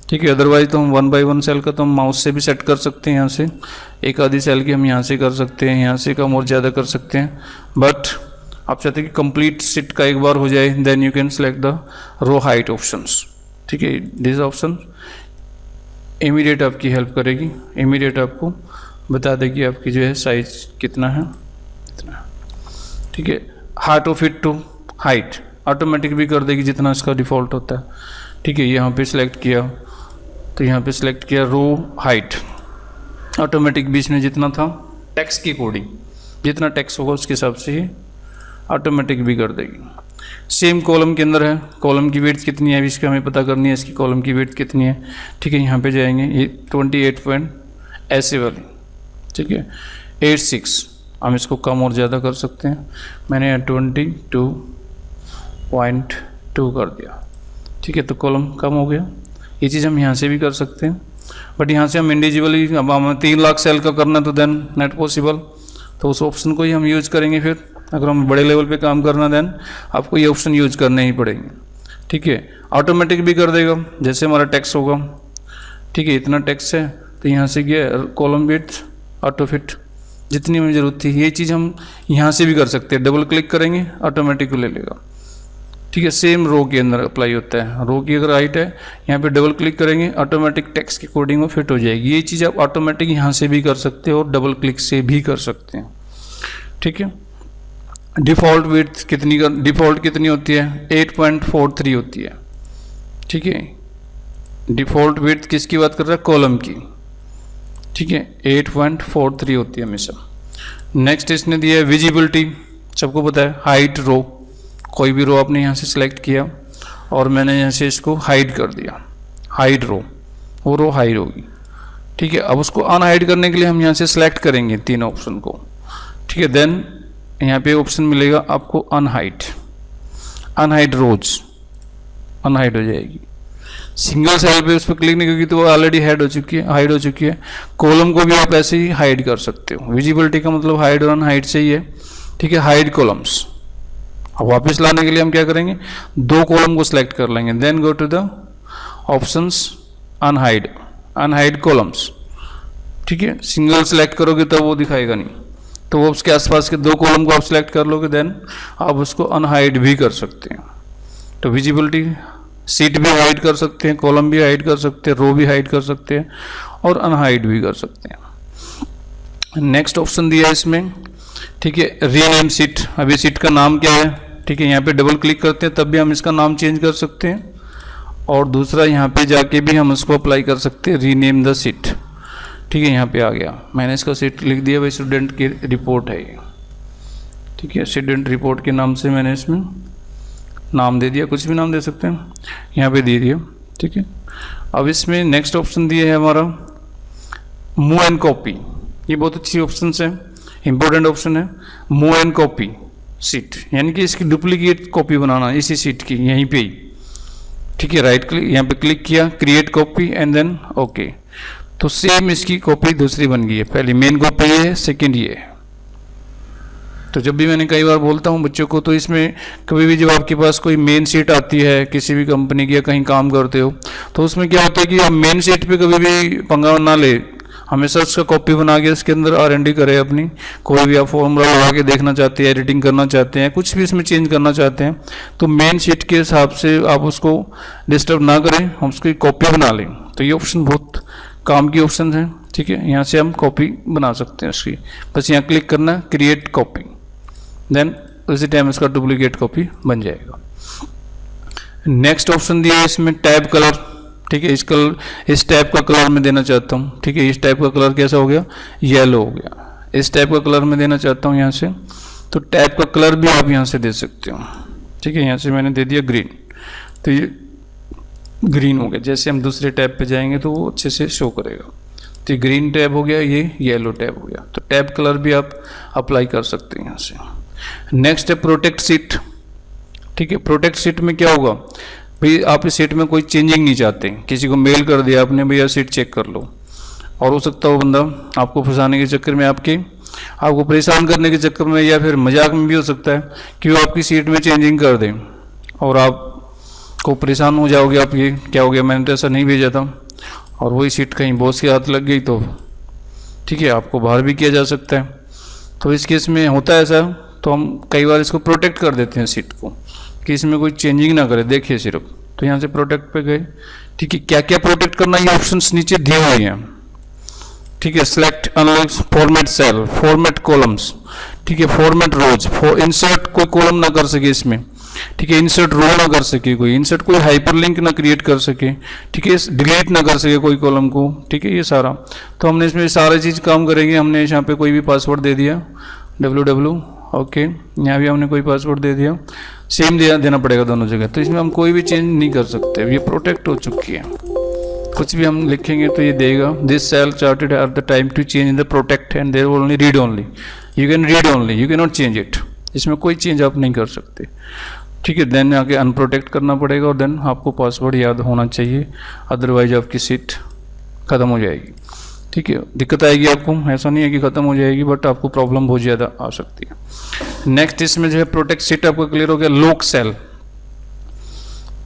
ठीक है, अदरवाइज तो हम 1 बाय 1 सेल का तो हम माउस से भी सेट कर सकते हैं, यहाँ से एक आधी सेल की हम यहाँ से कर सकते हैं, यहाँ से कम और ज़्यादा कर सकते हैं, बट आप चाहते हैं कि कंप्लीट सेट का एक बार हो जाए, then you can select the row height options. ठीक है, दिस ऑप्शन इमीडिएट आपकी हेल्प करेगी, इमीडिएट आपको बता देगी आपकी जो है साइज कितना है, इतना। ठीक है, heart of it to height automatic भी कर देगी जितना इसका डिफ़ॉल्ट होता है। ठीक है, यहाँ पे सिलेक्ट किया तो यहाँ पे सिलेक्ट किया रो हाइट, ऑटोमेटिक बीच में जितना था टेक्स्ट की कोडिंग, जितना टेक्स्ट होगा उसके हिसाब से ही ऑटोमेटिक भी कर देगी। सेम कॉलम के अंदर है, कॉलम की विड्थ कितनी है इसकी हमें पता करनी है, इसकी कॉलम की विड्थ कितनी है। ठीक है, यहाँ पे जाएंगे, ये 28 पॉइंट ऐसे वाली। ठीक है, 86 हम इसको कम और ज़्यादा कर सकते हैं, मैंने 22.2 कर दिया। ठीक है, तो कॉलम कम हो गया। ये चीज़ हम यहाँ से भी कर सकते हैं, बट यहाँ से हम इंडिविजुअली, अब हमें 3 लाख सेल का करना तो देन नॉट पॉसिबल, तो उस ऑप्शन को ही हम यूज़ करेंगे। फिर अगर हम बड़े लेवल पे काम करना देन आपको ये ऑप्शन यूज़ करने ही पड़ेंगे। ठीक है, ऑटोमेटिक भी कर देगा, जैसे हमारा टेक्स्ट होगा। ठीक है, इतना टेक्स्ट है तो यहाँ से गया कॉलम विड्थ ऑटो फिट, जितनी हमें ज़रूरत थी। ये चीज़ हम यहाँ से भी कर सकते हैं, डबल क्लिक करेंगे ऑटोमेटिक ले लेगा। ठीक है, सेम रो के अंदर अप्लाई होता है, रो की अगर हाइट है यहाँ पे डबल क्लिक करेंगे ऑटोमेटिक टेक्स्ट की कोडिंग में फिट हो जाएगी। ये चीज़ आप ऑटोमेटिक यहाँ से भी कर सकते हो और डबल क्लिक से भी कर सकते हैं। ठीक है, डिफ़ॉल्ट विड्थ डिफ़ॉल्ट कितनी होती है, 8.43 होती है। ठीक है, डिफ़ॉल्ट विड्थ किसकी बात कर रहा है, कॉलम की। ठीक है, 8.43 होती है हमेशा। नेक्स्ट इसने दिया है विजिबिलिटी, सबको पता है हाइट रो, कोई भी रो आपने यहाँ से सिलेक्ट किया और मैंने यहाँ से इसको हाइड कर दिया, हाइड रो, वो रो हाइड होगी। ठीक है, अब उसको अनहाइड करने के लिए हम यहाँ से सिलेक्ट करेंगे 3 ऑप्शन को। ठीक है, देन यहाँ पे ऑप्शन मिलेगा आपको अनहाइड, अनहाइड रोज, अनहाइड हो जाएगी। सिंगल सेल पे उस पर क्लिक नहीं, क्योंकि तो वो ऑलरेडी हाइड हो चुकी है, हाइड हो चुकी है। कॉलम को भी आप ऐसे ही हाइड कर सकते हो, विजिबिलिटी का मतलब हाइड और अनहाइड से ही है। ठीक है, हाइड कॉलम्स। अब वापस लाने के लिए हम क्या करेंगे, 2 कॉलम को सिलेक्ट कर लेंगे, then go to the options unhide, unhide columns. ठीक है, सिंगल सेलेक्ट करोगे तब वो दिखाएगा नहीं, तो वो उसके आसपास के 2 कॉलम को आप सिलेक्ट कर लोगे, देन आप उसको अनहाइड भी कर सकते हैं। तो विजिबिलिटी, सीट भी हाइड कर सकते हैं, कॉलम भी हाइड कर सकते हैं, रो भी हाइड कर सकते हैं और अनहाइड भी कर सकते हैं। नेक्स्ट ऑप्शन दिया है इसमें, ठीक है, रीनेम सीट। अभी सीट का नाम क्या है, ठीक है, यहाँ पे डबल क्लिक करते हैं तब भी हम इसका नाम चेंज कर सकते हैं, और दूसरा यहाँ पे जाके भी हम उसको अप्लाई कर सकते हैं, रीनेम द सीट। ठीक है, यहाँ पे आ गया, मैंने इसका सीट लिख दिया भाई, स्टूडेंट की रिपोर्ट है ये। ठीक है, स्टूडेंट रिपोर्ट के नाम से मैंने इसमें नाम दे दिया, कुछ भी नाम दे सकते हैं, यहाँ पे दे दिया। ठीक है, अब इसमें नेक्स्ट ऑप्शन दिया है हमारा मूव एंड कॉपी। ये बहुत अच्छी ऑप्शन है, इंपॉर्टेंट ऑप्शन है, मूव एंड कॉपी सीट, यानी कि इसकी डुप्लीकेट कॉपी बनाना इसी सीट की यहीं पे ही। ठीक है, राइट क्लिक, यहाँ पे क्लिक किया, create copy and then okay, तो सेम इसकी कॉपी दूसरी बन गई है। पहली मेन कॉपी है, सेकंड ये है। तो जब भी मैंने कई बार बोलता हूँ बच्चों को, तो इसमें कभी भी जब आपके पास कोई मेन सीट आती है किसी भी कंपनी की या कहीं काम करते हो, तो उसमें क्या होता है कि आप मेन सीट पे कभी भी पंगा ना ले, हमेशा उसका कॉपी बना के इसके अंदर R&D करें अपनी। कोई भी आप फॉर्मूला लगा के देखना चाहते हैं, एडिटिंग करना चाहते हैं, कुछ भी इसमें चेंज करना चाहते हैं, तो मेन शीट के हिसाब से आप उसको डिस्टर्ब ना करें, हम उसकी कॉपी बना लें। तो ये ऑप्शन बहुत काम की ऑप्शन है। ठीक है, यहाँ से हम कॉपी बना सकते हैं उसकी, बस यहाँ क्लिक करना, क्रिएट कॉपी, देन उसी टाइम इसका डुप्लीकेट कॉपी बन जाएगा। नेक्स्ट ऑप्शन दिया है इसमें टैब कलर। ठीक है, इस टाइप का कलर मैं देना चाहता हूँ। ठीक है, इस टाइप का कलर कैसा हो गया, येलो हो गया। इस टाइप का कलर मैं देना चाहता हूँ यहाँ से, तो टाइप का कलर भी आप यहाँ से दे सकते हो। ठीक है, यहाँ से मैंने दे दिया ग्रीन, तो ये ग्रीन हो गया। जैसे हम दूसरे टैब पे जाएंगे तो वो अच्छे से शो करेगा। तो ये ग्रीन टैब हो गया, ये येलो टैब हो गया। तो टैब कलर भी आप अप्लाई कर सकते हैं यहाँ से। नेक्स्ट है प्रोटेक्ट सीट। ठीक है, प्रोटेक्ट सीट में क्या होगा, भाई आप इस सीट में कोई चेंजिंग नहीं चाहते, किसी को मेल कर दिया आपने भैया सीट चेक कर लो, और हो सकता है वो बंदा आपको फंसाने के चक्कर में आपको परेशान करने के चक्कर में या फिर मजाक में भी हो सकता है कि वो आपकी सीट में चेंजिंग कर दें और आपको परेशान हो जाओगे, आप ये क्या हो गया, मैंने तो ऐसा नहीं भेजा था, और वही सीट कहीं बॉस के हाथ लग गई तो ठीक है आपको बाहर भी किया जा सकता है। तो इस केस में होता है ऐसा, तो हम कई बार इसको प्रोटेक्ट कर देते हैं सीट को कि इसमें कोई चेंजिंग ना करे, देखिए सिर्फ। तो यहाँ से प्रोटेक्ट पे गए, ठीक है, क्या क्या प्रोटेक्ट करना ये ऑप्शंस नीचे दिए हुए हैं, ठीक है। Select unlock format cell, format columns, ठीक है, फॉर्मेट रोज, इंसर्ट कोई कॉलम ना कर सके इसमें, ठीक है, इंसर्ट रो ना कर सके कोई, इंसर्ट कोई हाइपरलिंक ना क्रिएट कर सके, ठीक है, डिलीट ना कर सके कोई कॉलम को, ठीक है, ये सारा। तो हमने इसमें सारी चीज़ काम करेंगे। हमने यहाँ पे कोई भी पासवर्ड दे दिया www, ओके, यहाँ भी हमने कोई पासवर्ड दे दिया, सेम देना पड़ेगा दोनों जगह। तो इसमें हम कोई भी चेंज नहीं कर सकते, ये प्रोटेक्ट हो चुकी है। कुछ भी हम लिखेंगे तो ये देगा, this cell charted at the time to change in the protect and there only read only, you can read only, you can not change it. इसमें कोई चेंज आप नहीं कर सकते, ठीक है। देन आके अनप्रोटेक्ट करना पड़ेगा और देन आपको पासवर्ड याद होना चाहिए, अदरवाइज आपकी सीट ख़त्म हो जाएगी, ठीक है। दिक्कत आएगी आपको, ऐसा नहीं है कि ख़त्म हो जाएगी, बट आपको प्रॉब्लम बहुत ज़्यादा आ सकती है। नेक्स्ट इसमें जो है प्रोटेक्ट सीट आपका क्लियर हो गया। लॉक सेल,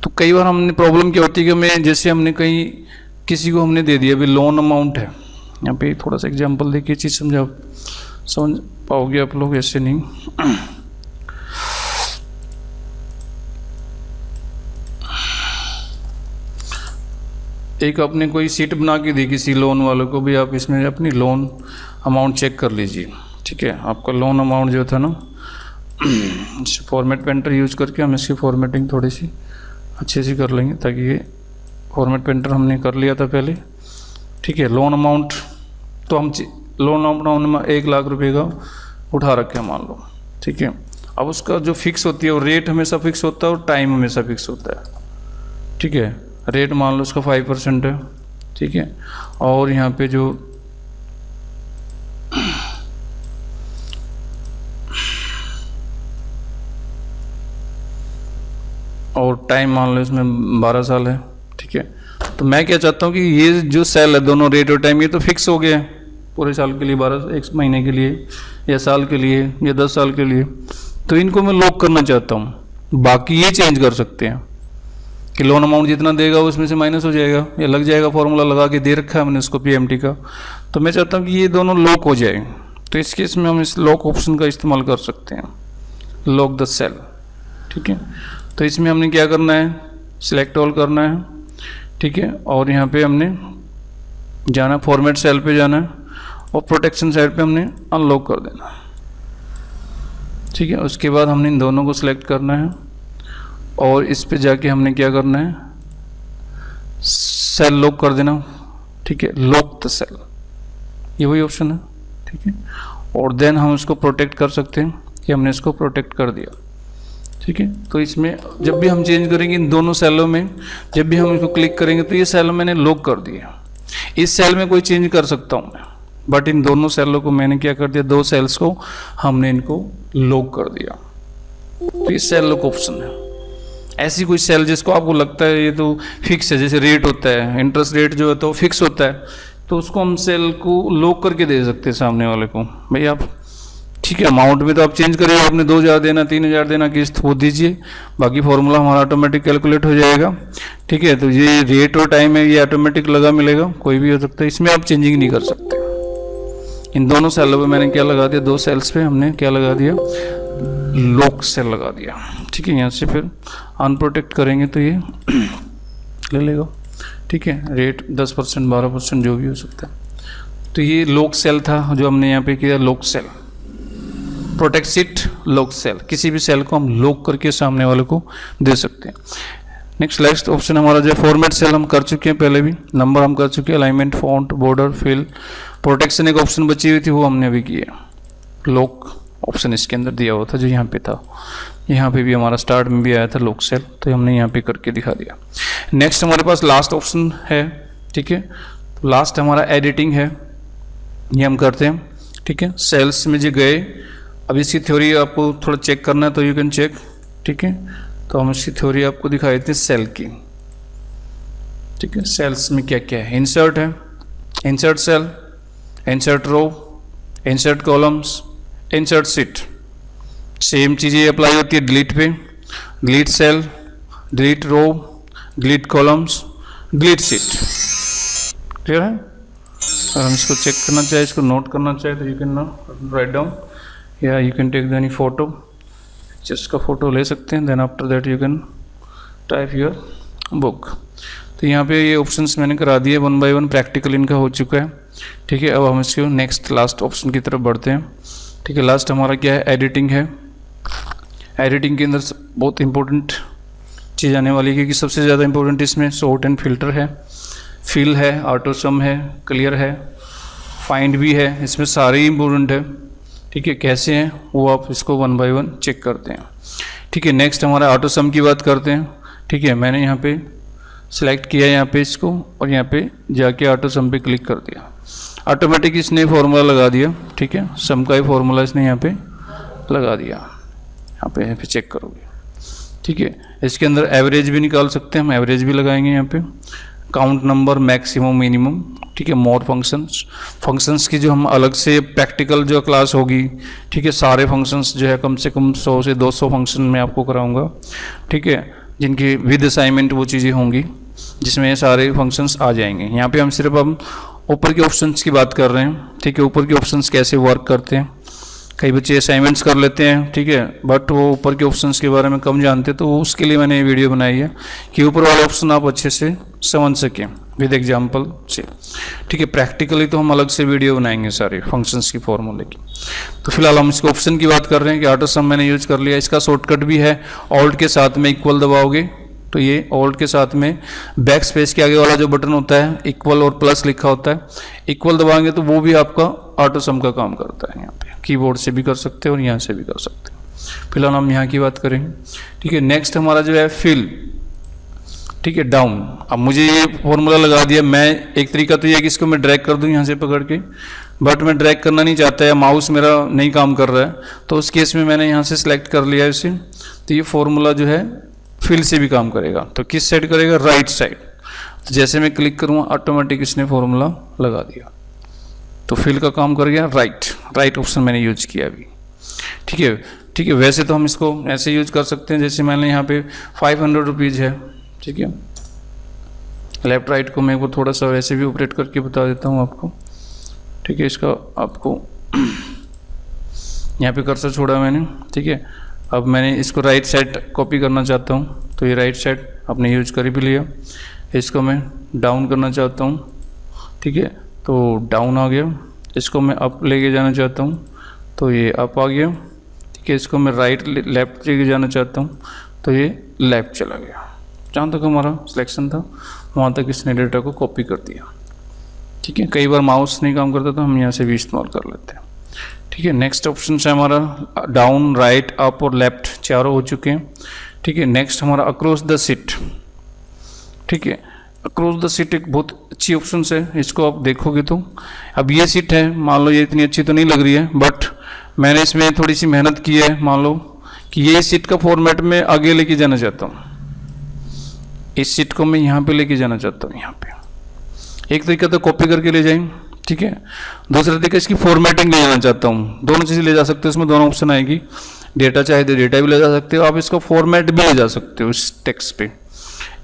तो कई बार हमने प्रॉब्लम क्या होती है कि मैं जैसे हमने कहीं किसी को हमने दे दिया, अभी लोन अमाउंट है, यहाँ पे थोड़ा सा एग्जांपल देखिए, चीज़ समझ पाओगे आप लोग, ऐसे नहीं। एक आपने कोई सीट बना के दी किसी लोन वालों को भी, आप इसमें अपनी लोन अमाउंट चेक कर लीजिए, ठीक है। आपका लोन अमाउंट जो था ना, फॉर्मेट पेंटर यूज करके हम इसकी फॉर्मेटिंग थोड़ी सी अच्छे से कर लेंगे, ताकि ये फॉर्मेट पेंटर हमने कर लिया था पहले, ठीक है। लोन अमाउंट तो हम लोन अमाउंट 1 लाख रुपए का उठा रखे मान लो, ठीक है। अब उसका जो फिक्स होती है, और रेट हमेशा फिक्स होता है और टाइम हमेशा फिक्स होता है, ठीक है। रेट मान लो उसका 5% है, ठीक है, और यहाँ पे जो और टाइम मान लो इसमें 12 साल है, ठीक है। तो मैं क्या चाहता हूँ कि ये जो सेल है दोनों, रेट और टाइम, ये तो फिक्स हो गया है पूरे साल के लिए, 1 महीने के लिए या साल के लिए या 10 साल के लिए, तो इनको मैं लॉक करना चाहता हूँ। बाकी ये चेंज कर सकते हैं कि लोन अमाउंट जितना देगा उसमें से माइनस हो जाएगा या लग जाएगा, फॉर्मूला लगा के दे रखा है हमने उसको पीएमटी का। तो मैं चाहता हूँ कि ये दोनों लॉक हो जाए, तो इस केस में हम इस लॉक ऑप्शन का इस्तेमाल कर सकते हैं, लॉक द सेल, ठीक है। तो इसमें हमने क्या करना है, सिलेक्ट ऑल करना है, ठीक है, और यहाँ पे हमने जाना, फॉर्मेट सेल पे जाना है और प्रोटेक्शन साइड पे हमने अनलॉक कर देना, ठीक है। उसके बाद हमने इन दोनों को सिलेक्ट करना है और इस पे जाके हमने क्या करना है, सेल लॉक कर देना, ठीक है, लॉक द सेल, ये वही ऑप्शन है, ठीक है। और देन हम इसको प्रोटेक्ट कर सकते हैं कि हमने इसको प्रोटेक्ट कर दिया, ठीक है। तो इसमें जब भी हम चेंज करेंगे इन दोनों सेलों में, जब भी हम इसको क्लिक करेंगे तो ये सेल मैंने लॉक कर दिया। इस सेल में कोई चेंज कर सकता हूँ मैं, बट इन दोनों सेलों को मैंने क्या कर दिया, 2 सेल्स को हमने इनको लॉक कर दिया। तो ये सेल लॉक ऑप्शन है। ऐसी कोई सेल जिसको आपको लगता है ये तो फिक्स है, जैसे रेट होता है, इंटरेस्ट रेट जो है तो फिक्स होता है, तो उसको हम सेल को लॉक करके दे सकते हैं सामने वाले को, भाई आप ठीक है, अमाउंट में तो आप चेंज करिए, आपने 2,000 देना, 3,000 देना, किस्त वो दीजिए, बाकी फॉर्मूला हमारा ऑटोमेटिक कैलकुलेट हो जाएगा, ठीक है। तो ये रेट और टाइम है, ये ऑटोमेटिक लगा मिलेगा, कोई भी हो सकता है, इसमें आप चेंजिंग नहीं कर सकते। इन दोनों सेलों पे मैंने क्या लगा दिया, 2 सेल्स पे हमने क्या लगा दिया, लॉक सेल लगा दिया, ठीक है। यहाँ से फिर अनप्रोटेक्ट करेंगे तो ये ले लेगा, ठीक है, रेट 10% 12% जो भी हो सकता है। तो ये लॉक सेल था जो हमने यहाँ पे किया, lock cell, protect sheet lock cell, किसी भी सेल को हम लॉक करके सामने वाले को दे सकते हैं। नेक्स्ट ऑप्शन हमारा जो फॉर्मेट सेल हम कर चुके हैं, पहले भी नंबर हम कर चुके हैं, alignment, font, border, fill, protection एक ऑप्शन बची हुई थी वो हमने अभी किया, लॉक ऑप्शन इसके अंदर दिया हुआ था जो यहाँ पे था, यहाँ पे भी हमारा स्टार्ट में भी आया था लॉक सेल, तो हमने यहाँ पे करके दिखा दिया। नेक्स्ट हमारे पास लास्ट ऑप्शन है, ठीक है, तो लास्ट हमारा एडिटिंग है, ये हम करते हैं, ठीक है। सेल्स में जो गए, अब इसकी थ्योरी आपको थोड़ा चेक करना है तो यू कैन चेक, ठीक है। तो हम इसकी थ्योरी आपको दिखाई थी सेल की। ठीक है, सेल्स में क्या क्या है, इंसर्ट है, insert cell, insert row, insert columns, insert sheet. Same चीज़ें अप्लाई होती है डिलीट पे, delete cell, delete row, delete columns, delete sheet. Clear है? अगर हम इसको चेक करना चाहे, इसको नोट करना चाहे तो यू कैन राइट डाउन या you can take any photo, just का फोटो ले सकते हैं, then after that you can type your book. तो यहाँ पे ये ऑप्शंस मैंने करा दिए, 1 बाय 1 प्रैक्टिकल इनका हो चुका है। ठीक है, अब हम इसको नेक्स्ट लास्ट ऑप्शन की तरफ बढ़ते हैं। ठीक है, लास्ट हमारा क्या है, एडिटिंग है। एडिटिंग के अंदर बहुत इंपॉर्टेंट चीज़ आने वाली है, क्योंकि सबसे ज़्यादा इंपॉर्टेंट इसमें सॉर्ट एंड फिल्टर है, फिल है, ऑटो सम है, क्लियर है, फाइंड भी है, इसमें सारे ही इंपॉर्टेंट है। ठीक है, कैसे हैं वो आप इसको 1 बाय 1 चेक करते हैं। ठीक है, नेक्स्ट हमारा ऑटो सम की बात करते हैं। ठीक है, मैंने यहाँ पे सिलेक्ट किया यहाँ पे इसको, और यहाँ पे जाके ऑटो सम पे क्लिक कर दिया, ऑटोमेटिक इसने फॉर्मूला लगा दिया। ठीक है, सम का ही फॉर्मूला इसने यहाँ पे लगा दिया, यहाँ पे चेक करोगे। ठीक है, इसके अंदर एवरेज भी निकाल सकते हैं हम, एवरेज भी लगाएंगे यहाँ पे, काउंट नंबर, मैक्सिमम, मिनिमम। ठीक है, मोर फंक्शंस, फंक्शंस की जो हम अलग से प्रैक्टिकल जो क्लास होगी, ठीक है, सारे फंक्शंस जो है कम से कम 100 से 200 फंक्शन में आपको कराऊंगा। ठीक है, जिनकी विद असाइनमेंट वो चीज़ें होंगी जिसमें ये सारे फंक्शंस आ जाएंगे। यहाँ पे हम सिर्फ ऊपर के ऑप्शंस की बात कर रहे हैं। ठीक है, ऊपर के ऑप्शंस कैसे वर्क करते हैं, कई बच्चे असाइनमेंट्स कर लेते हैं, ठीक है, बट वो ऊपर के ऑप्शंस के बारे में कम जानते, तो उसके लिए मैंने ये वीडियो बनाई है कि ऊपर वाले ऑप्शन आप अच्छे से समझ सकें विद एग्जांपल से। ठीक है, प्रैक्टिकली तो हम अलग से वीडियो बनाएंगे सारे फंक्शंस की फॉर्मूले की। तो फिलहाल हम इसको ऑप्शन की बात कर रहे हैं कि ऑटो सम मैंने यूज कर लिया। इसका शॉर्टकट भी है, ऑल्ट के साथ में इक्वल दबाओगे तो ये ऑल्ट के साथ में बैक स्पेस के आगे वाला जो बटन होता है, इक्वल और प्लस लिखा होता है, इक्वल दबाएंगे तो वो भी आपका ऑटो सम का काम करता है। यहाँ पे कीबोर्ड से भी कर सकते हैं और यहाँ से भी कर सकते हैं। फिलहाल हम यहाँ की बात करेंगे। ठीक है, नेक्स्ट हमारा जो है फिल। ठीक है, डाउन। अब मुझे ये फॉर्मूला लगा दिया, मैं एक तरीका तो ये है कि इसको मैं ड्रैग कर दूँ यहाँ से पकड़ के, बट मैं ड्रैग करना नहीं चाहता या माउस मेरा नहीं काम कर रहा है, तो उस केस में मैंने यहाँ से सिलेक्ट कर लिया इसे। तो ये फॉर्मूला जो है फिल से भी काम करेगा। तो किस साइड करेगा, राइट साइड। तो जैसे मैं क्लिक करूँगा ऑटोमेटिक इसने फॉर्मूला लगा दिया, तो फिल का काम कर गया। राइट ऑप्शन मैंने यूज किया अभी। ठीक है, ठीक है, वैसे तो हम इसको ऐसे यूज कर सकते हैं, जैसे मैंने यहाँ पे 500 रुपीज़ है। ठीक है, लेफ्ट राइट को मैं वो थोड़ा सा वैसे भी ऑपरेट करके बता देता हूँ आपको। ठीक है, इसका आपको यहाँ पे कर्सर छोड़ा मैंने। ठीक है, अब मैंने इसको राइट साइड कॉपी करना चाहता हूँ, तो ये राइट साइड आपने यूज कर भी लिया। इसको मैं डाउन करना चाहता हूँ। ठीक है, तो डाउन आ गया। इसको मैं अप लेके जाना चाहता हूँ, तो ये अप आ गया। ठीक है, इसको मैं राइट लेफ्ट लेके जाना चाहता हूँ, तो ये लेफ्ट चला गया। जहाँ तक हमारा सिलेक्शन था वहाँ तक इसने डेटा को कॉपी कर दिया। ठीक है, कई बार माउस नहीं काम करता तो हम यहाँ से भी इस्तेमाल कर लेते हैं। ठीक है, नेक्स्ट ऑप्शन है हमारा डाउन, राइट, अप और लेफ्ट, चारों हो चुके हैं। ठीक है, नेक्स्ट हमारा अक्रॉस द सीट। ठीक है, अक्रॉस द सीट एक बहुत अच्छी ऑप्शन है, इसको आप देखोगे तो अब ये सीट है, मान लो ये इतनी अच्छी तो नहीं लग रही है, बट मैंने इसमें थोड़ी सी मेहनत की है। मान लो कि ये सीट का फॉर्मेट में आगे लेके जाना चाहता हूँ, इस सीट को मैं यहाँ पे लेके जाना चाहता हूँ। यहाँ पे एक तरीका तो कॉपी करके ले जाएंगे, ठीक है, दूसरा तरीका इसकी फॉर्मेटिंग ले जाना चाहता हूँ। दोनों चीज़ें ले जा सकते हो, इसमें दोनों ऑप्शन आएगी। डेटा चाहे तो डेटा भी ले जा सकते हो, आप इसका फॉर्मेट भी ले जा सकते हो। इस टेक्स्ट पे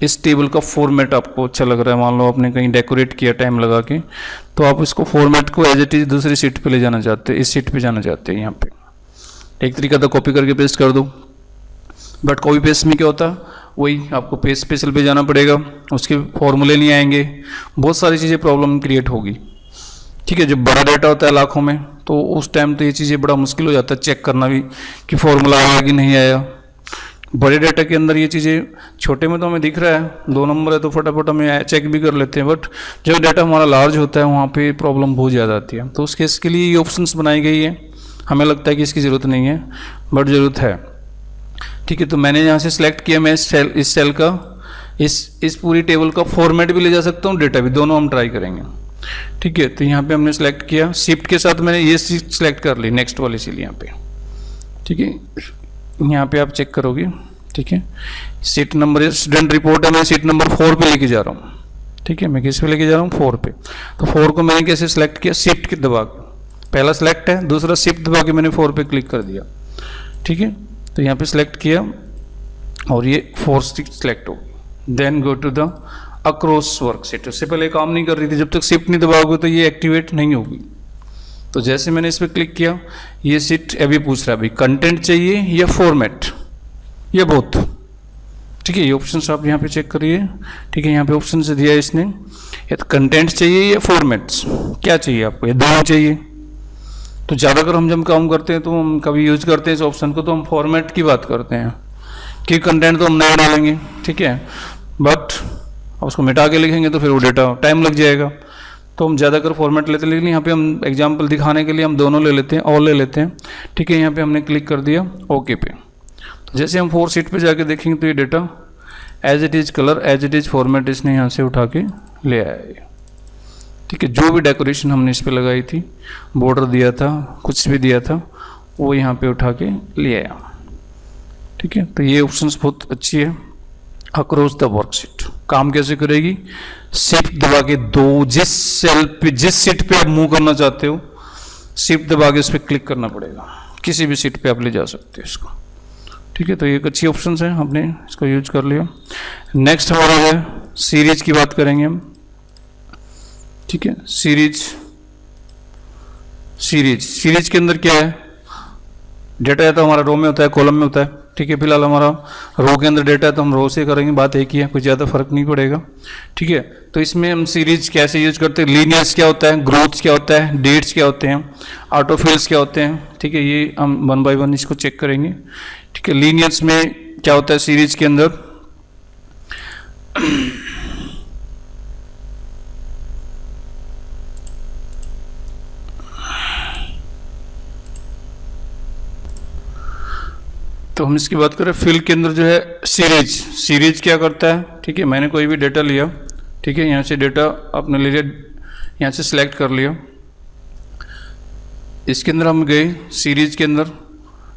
इस टेबल का फॉर्मेट आपको अच्छा लग रहा है, मान लो आपने कहीं डेकोरेट किया टाइम लगा के, तो आप इसको फॉर्मेट को एज इट इज दूसरी सीट पे ले जाना चाहते हैं, इस सीट पे जाना चाहते हैं। यहाँ पे एक तरीका तो कॉपी करके पेस्ट कर दो, बट कॉपी पेस्ट में क्या होता है, वही आपको पेस्ट स्पेशल पे जाना पड़ेगा, उसके फॉर्मूले नहीं आएंगे, बहुत सारी चीज़ें प्रॉब्लम क्रिएट होगी। ठीक है, जब बड़ा डाटा होता है लाखों में, तो उस टाइम तो ये चीज़ें बड़ा मुश्किल हो जाता है चेक करना भी कि फॉर्मूला आया कि नहीं आया। बड़े डाटा के अंदर ये चीज़ें, छोटे में तो हमें दिख रहा है 2 नंबर है तो फटाफट हमें चेक भी कर लेते हैं, बट जब डाटा हमारा लार्ज होता है वहाँ पे प्रॉब्लम बहुत ज़्यादा आती है। तो उस केस के लिए ये ऑप्शंस बनाई गई है। हमें लगता है कि इसकी ज़रूरत नहीं है, बट ज़रूरत है। ठीक है, तो मैंने यहाँ से सिलेक्ट किया, मैं इस सेल का इस पूरी टेबल का फॉर्मेट भी ले जा सकता हूँ, डेटा भी, दोनों हम ट्राई करेंगे। ठीक है, तो यहाँ पे हमने सेलेक्ट किया, शिफ्ट के साथ मैंने ये सीट सेलेक्ट कर ली, नेक्स्ट वाली सीट यहाँ पे। ठीक है, यहाँ पे आप चेक करोगे, ठीक ठीक है। सीट नंबर स्टूडेंट रिपोर्ट है, मैं सीट नंबर 4 पे लेके जा रहा हूँ, ठीक है। मैं किस पे लेके जा रहा हूँ? 4 पे। तो 4 को मैंने कैसे सिलेक्ट किया? शिफ्ट की दबा के, पहला सिलेक्ट है, दूसरा शिफ्ट दबा के मैंने 4 पे क्लिक कर दिया, ठीक है। तो यहाँ पे सिलेक्ट किया और ये 4 सिलेक्ट हो गई। Then go to the across worksheet. उससे पहले काम नहीं कर रही थी, जब तक शिफ्ट नहीं दबाओगे तो ये एक्टिवेट नहीं होगी। तो जैसे मैंने इस पर क्लिक किया, ये सीट अभी पूछ रहा है भाई कंटेंट चाहिए या फॉर्मेट या बोथ, ठीक है। ये ऑप्शन आप यहाँ पे चेक करिए, ठीक है। यहाँ पे ऑप्शन से दिया है इसने, या तो कंटेंट चाहिए या फॉर्मेट्स, क्या चाहिए आपको? ये दोनों चाहिए। तो ज़्यादातर हम जब काम करते हैं तो हम कभी यूज करते हैं इस ऑप्शन को, तो हम फॉर्मेट की बात करते हैं कि कंटेंट तो हम नहीं डालेंगे, ठीक है, बट उसको मिटा के लिखेंगे तो फिर वो डेटा टाइम लग जाएगा। तो हम ज़्यादातर फॉर्मेट लेते हैं, लेकिन यहाँ पे हम एग्जांपल दिखाने के लिए हम दोनों ले लेते हैं, और ले लेते हैं, ठीक है। यहाँ पे हमने क्लिक कर दिया ओके पे। तो जैसे हम 4 सीट पे जाके देखेंगे तो ये data as it is colour, as it is format इसने यहाँ से उठा के ले आया है, ठीक है। जो भी डेकोरेशन हमने इस पर लगाई थी, बॉर्डर दिया था, कुछ भी दिया था, वो यहाँ पे उठा के ले आया, ठीक है। तो ये ऑप्शंस बहुत अच्छी है। अक्रॉस द वर्कशीट काम कैसे करेगी? शिफ्ट दबा के जिस सेल पे, जिस सीट पे आप मूव करना चाहते हो, शिफ्ट दबा के उस पर क्लिक करना पड़ेगा। किसी भी सीट पे आप ले जा सकते हैं इसको, ठीक है। तो ये एक अच्छी ऑप्शन है, हमने इसको यूज कर लिया। नेक्स्ट हमारा है सीरीज की बात करेंगे हम, ठीक है। सीरीज के अंदर क्या है? डेटा है तो हमारा रो में होता है, कॉलम में होता है, ठीक है। फिलहाल हमारा रो के अंदर डेटा है तो हम रो से करेंगे, बात एक ही है, कुछ ज़्यादा फर्क नहीं पड़ेगा, ठीक है। तो इसमें हम सीरीज कैसे यूज करते हैं? लीनियर्स क्या होता है, ग्रोथ्स क्या होता है, डेट्स क्या होते हैं, ऑटोफिल्स क्या होते हैं, ठीक है। ये हम 1 बाय 1 इसको चेक करेंगे, ठीक है। लीनियर्स में क्या होता है सीरीज के अंदर? तो हम इसकी बात करें फिल के अंदर जो है सीरीज क्या करता है, ठीक है। मैंने कोई भी डेटा लिया, ठीक है, यहाँ से डेटा आपने ले लिया, यहाँ से सिलेक्ट कर लिया, इसके अंदर हम गए सीरीज के अंदर,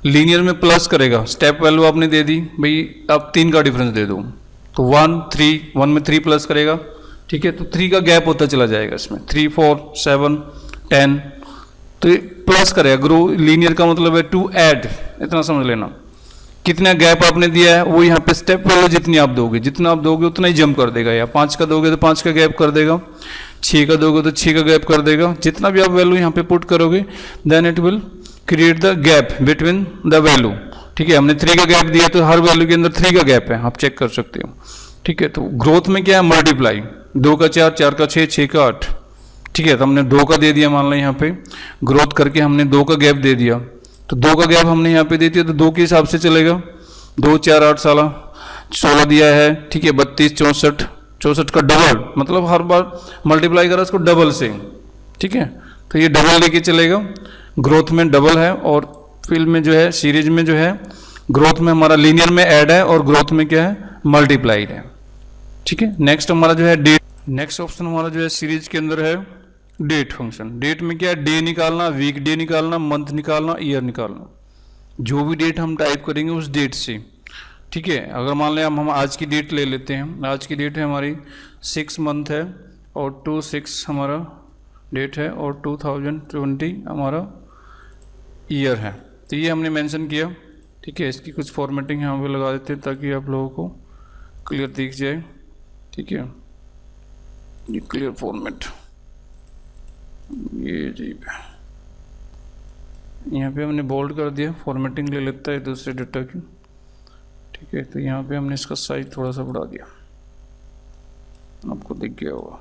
लीनियर में प्लस करेगा, स्टेप वैल्यू आपने दे दी भाई, आप 3 का डिफरेंस दे दो, तो 1 3, 1 में 3 प्लस करेगा, ठीक है। तो 3 का गैप होता चला जाएगा इसमें, 3 4 7 10, तो ये प्लस करेगा। ग्रो लीनियर का मतलब है टू ऐड, इतना समझ लेना। कितना गैप आपने दिया है वो यहाँ पे स्टेप वैल्यू जितनी आप दोगे, जितना आप दोगे उतना ही जंप कर देगा। या 5 का दोगे तो 5 का गैप कर देगा, 6 का दोगे तो 6 का गैप कर देगा। जितना भी आप वैल्यू यहाँ पे पुट करोगे, then it will create the gap between the value, ठीक है। हमने 3 का गैप दिया तो हर वैल्यू के अंदर 3 का गैप है, आप चेक कर सकते हो, ठीक है। तो ग्रोथ में क्या है? मल्टीप्लाई, 2 का 4, 4 का 6, 6 का 8, ठीक है। तो हमने 2 का दे दिया, मान लो यहाँ पे ग्रोथ करके हमने 2 का गैप दे दिया, तो 2 का गैप हमने यहाँ पे दे दिया, तो 2 के हिसाब से चलेगा। 2 4 8 16 दिया है, ठीक है। 32 64, 64 का डबल, मतलब हर बार मल्टीप्लाई करा इसको डबल से, ठीक है। तो ये डबल लेके चलेगा, ग्रोथ में डबल है, और फिल में जो है सीरीज में जो है ग्रोथ में हमारा लीनियर में ऐड है, और ग्रोथ में क्या है? मल्टीप्लाइड है, ठीक है। नेक्स्ट हमारा जो है डेट, नेक्स्ट ऑप्शन हमारा जो है सीरीज के अंदर है डेट फंक्शन। डेट में क्या है? डे निकालना, वीक डे निकालना, मंथ निकालना, ईयर निकालना। जो भी डेट हम टाइप करेंगे उस डेट से, ठीक है। अगर मान लें हम आज की डेट ले लेते हैं, आज की डेट है हमारी 6 मंथ है, और 26 हमारा डेट है, और 2020 हमारा ईयर है। तो ये हमने मेंशन किया, ठीक है। इसकी कुछ फॉर्मेटिंग यहाँ पे लगा देते हैं ताकि आप लोगों को क्लियर दिख जाए, ठीक है। ये क्लियर फॉर्मेट, ये जी यहाँ पे हमने बोल्ड कर दिया, फॉर्मेटिंग ले लेता है दूसरे डेटा की, ठीक है। तो यहाँ पे हमने इसका साइज थोड़ा सा बढ़ा दिया, आपको दिख गया होगा,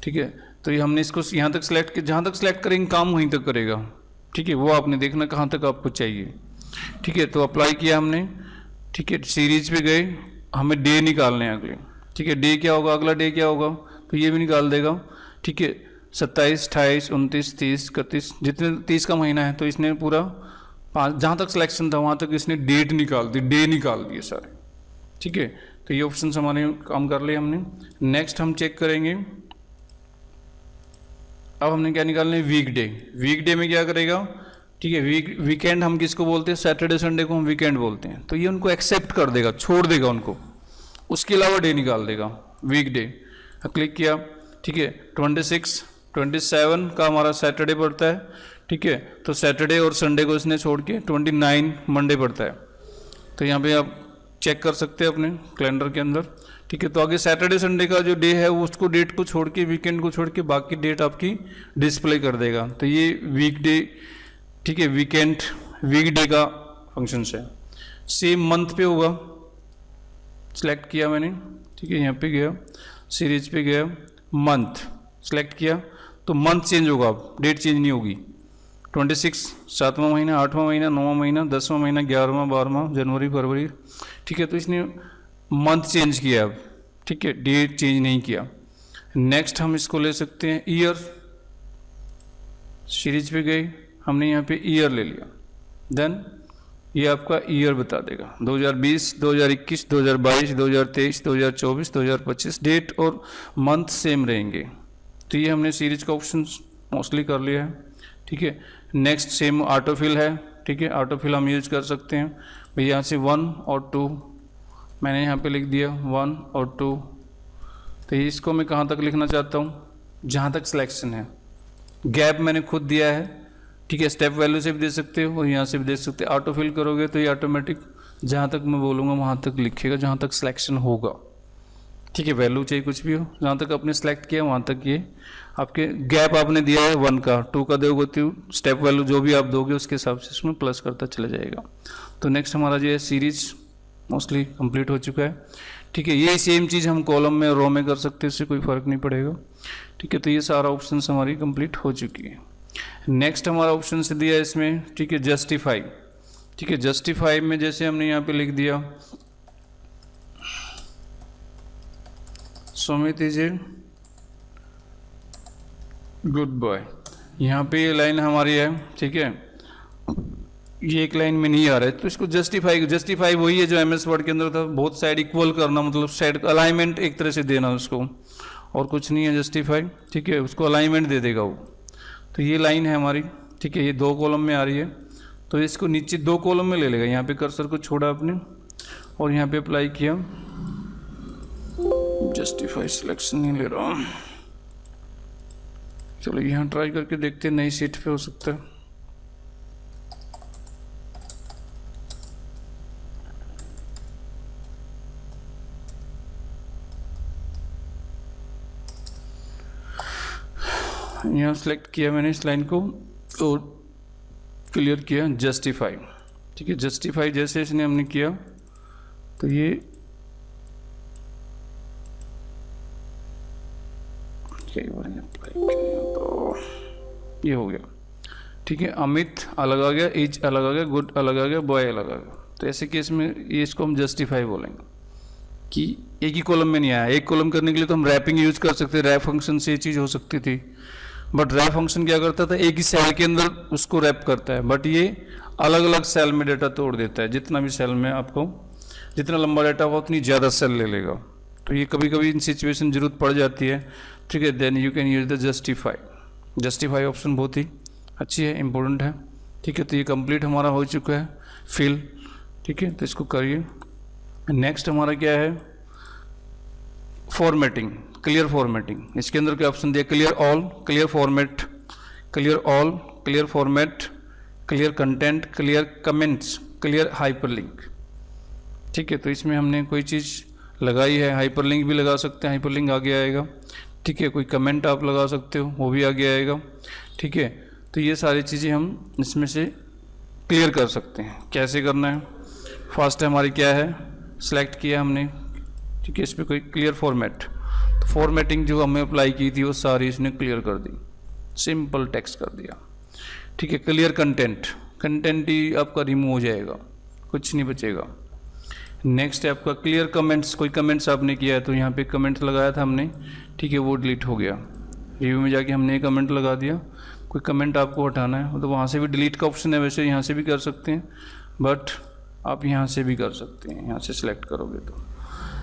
ठीक है। तो ये हमने इसको यहाँ तक सिलेक्ट किया, जहाँ तक सिलेक्ट करेंगे काम वहीं तक करेगा, ठीक है। वो आपने देखना कहाँ तक आपको चाहिए, ठीक है। तो अप्लाई किया हमने, ठीक है। सीरीज पे गए, हमें डे निकालने हैं अगले, ठीक है। डे क्या होगा, अगला डे क्या होगा, तो ये भी निकाल देगा, ठीक है। 27 28 29 30 31, जितने 30 का महीना है तो इसने पूरा 5, जहाँ तक सिलेक्शन था वहाँ तक इसने डेट निकाल दी, डे निकाल दिए सारे, ठीक है। तो ये ऑप्शन हमारे काम कर लिए हमने। नेक्स्ट हम चेक करेंगे, अब हमने क्या निकालना है? Week day. वीक डे में क्या करेगा, ठीक है। वीकेंड हम किसको बोलते हैं, सैटरडे संडे को हम वीकेंड बोलते हैं। तो ये उनको एक्सेप्ट कर देगा, छोड़ देगा उनको, उसके अलावा डे निकाल देगा, वीकडे। क्लिक किया, ठीक है। 26 27 का हमारा सैटरडे पड़ता है, ठीक है। तो सैटरडे और संडे को इसने छोड़ के 29 मंडे पड़ता है। तो यहाँ पे आप चेक कर सकते हैं अपने कैलेंडर के अंदर, ठीक है। तो आगे सैटरडे संडे का जो डे है उसको, डेट को छोड़ के, वीकेंड को छोड़ के बाकी डेट आपकी डिस्प्ले कर देगा। तो ये वीकडे, ठीक है, वीकेंड वीकडे का फंक्शन है। सेम मंथ पे होगा, सिलेक्ट किया मैंने, ठीक है। यहाँ पे गया, सीरीज पे गया, मंथ सेलेक्ट किया, तो मंथ चेंज होगा, अब डेट चेंज नहीं होगी। 26 7वां महीना, 8वां महीना, 9वां महीना, 10वां महीना, 11वां, 12वां, जनवरी, फरवरी, ठीक है। तो इसने मंथ चेंज किया अब, ठीक है, डेट चेंज नहीं किया। नेक्स्ट हम इसको ले सकते हैं ईयर, सीरीज पे गए, हमने यहाँ पे ईयर ले लिया, देन ये आपका ईयर बता देगा 2020, 2021, 2022, 2023, 2024, 2025, डेट और मंथ सेम रहेंगे। तो ये हमने सीरीज का ऑप्शन मोस्टली कर लिया है, ठीक है। नेक्स्ट सेम ऑटोफिल है, ठीक है। ऑटोफिल हम यूज कर सकते हैं भाई, यहाँ से 1 और 2 मैंने यहाँ पे लिख दिया, 1 और 2। तो इसको मैं कहाँ तक लिखना चाहता हूँ, जहाँ तक सिलेक्शन है। गैप मैंने खुद दिया है, ठीक है। स्टेप वैल्यू से भी दे सकते हो और यहाँ से भी दे सकते हो। ऑटोफिल करोगे तो ये ऑटोमेटिक जहाँ तक मैं बोलूँगा वहाँ तक लिखेगा, जहाँ तक सिलेक्शन होगा, ठीक है। वैल्यू चाहिए कुछ भी हो, जहाँ तक आपने सेलेक्ट किया वहाँ तक ये आपके गैप आपने दिया है 1 का, 2 का दोगे तो स्टेप वैल्यू जो भी आप दोगे उसके हिसाब से इसमें प्लस करता चला जाएगा। तो नेक्स्ट हमारा जो है सीरीज मोस्टली कंप्लीट हो चुका है, ठीक है। ये सेम चीज़ हम कॉलम में, रो में कर सकते हैं, इससे कोई फर्क नहीं पड़ेगा, ठीक है। तो ये सारा ऑप्शन हमारी कंप्लीट हो चुकी है। नेक्स्ट हमारा ऑप्शन से दिया है इसमें, ठीक है, जस्टिफाई, ठीक है। जस्टिफाई में जैसे हमने यहाँ पे लिख दिया, Sumit is a good boy, यहाँ पे ये लाइन हमारी है, ठीक है। ये एक लाइन में नहीं आ रहा है तो इसको जस्टिफाई वही है जो एमएस वर्ड के अंदर था, बहुत साइड इक्वल करना, मतलब साइड अलाइनमेंट एक तरह से देना उसको, और कुछ नहीं है जस्टिफाई, ठीक है। उसको अलाइनमेंट दे देगा वो। तो ये लाइन है हमारी, ठीक है। ये 2 कॉलम में आ रही है, तो इसको नीचे 2 कॉलम में ले लेगा। यहाँ पे कर्सर को छोड़ा आपने और यहाँ पे अप्लाई किया, जस्टिफाई सिलेक्शन नहीं ले रहा हूँ, चलो यहाँ ट्राई करके देखते हैं, नई सीट पे हो सकता है। यहाँ सेलेक्ट किया मैंने इस लाइन को और क्लियर किया जस्टिफाई, ठीक है। जस्टिफाई जैसे इसने हमने किया तो ये कई बार तो ये हो गया, ठीक है। अमित अलग आ गया, एज अलग आ गया, गुड अलग आ गया, बॉय अलग आ गया। तो ऐसे केस में ये इसको हम जस्टिफाई बोलेंगे कि एक ही कॉलम में नहीं आया। एक कॉलम करने के लिए तो हम रैपिंग यूज कर सकते, रैप फंक्शन से ये चीज़ हो सकती थी, बट रैप फंक्शन क्या करता था, एक ही सेल के अंदर उसको रैप करता है, बट ये अलग अलग सेल में डेटा तोड़ देता है। जितना भी सेल में आपको जितना लंबा डाटा होगा उतनी ज़्यादा सेल ले लेगा। तो ये कभी कभी इन सिचुएशन जरूरत पड़ जाती है, ठीक है। Then you can use the justify option बहुत ही अच्छी है, इंपॉर्टेंट है, ठीक है। तो ये कंप्लीट हमारा हो चुका है फिल, ठीक है। तो इसको करिए। नेक्स्ट हमारा क्या है, फॉर्मेटिंग, क्लियर फॉर्मेटिंग। इसके अंदर क्या ऑप्शन दिया, clear all, clear format, clear all, clear format, clear content, clear comments, clear hyperlink, ठीक है। तो इसमें हमने कोई चीज़ लगाई है, हाइपरलिंक भी लगा सकते हैं, हाइपरलिंक आगे आएगा, ठीक है। कोई कमेंट आप लगा सकते हो, वो भी आगे आएगा, ठीक है। तो ये सारी चीज़ें हम इसमें से क्लियर कर सकते हैं। कैसे करना है, फर्स्ट हमारी क्या है, सेलेक्ट किया हमने, ठीक है। इस पर कोई क्लियर फॉर्मेट, तो फॉर्मेटिंग जो हमें अप्लाई की थी वो सारी इसने क्लियर कर दी, सिंपल टेक्स्ट कर दिया, ठीक है। क्लियर कंटेंट, कंटेंट ही आपका रिमूव हो जाएगा, कुछ नहीं बचेगा। नेक्स्ट है आपका क्लियर कमेंट्स, कोई कमेंट्स आपने किया है तो यहाँ पे कमेंट्स लगाया था हमने, ठीक है, वो डिलीट हो गया। रिव्यू में जाके हमने कमेंट लगा दिया, कोई कमेंट आपको हटाना है तो वहाँ से भी डिलीट का ऑप्शन है, वैसे यहाँ से भी कर सकते हैं, बट आप यहाँ से भी कर सकते हैं। यहाँ से सिलेक्ट करोगे तो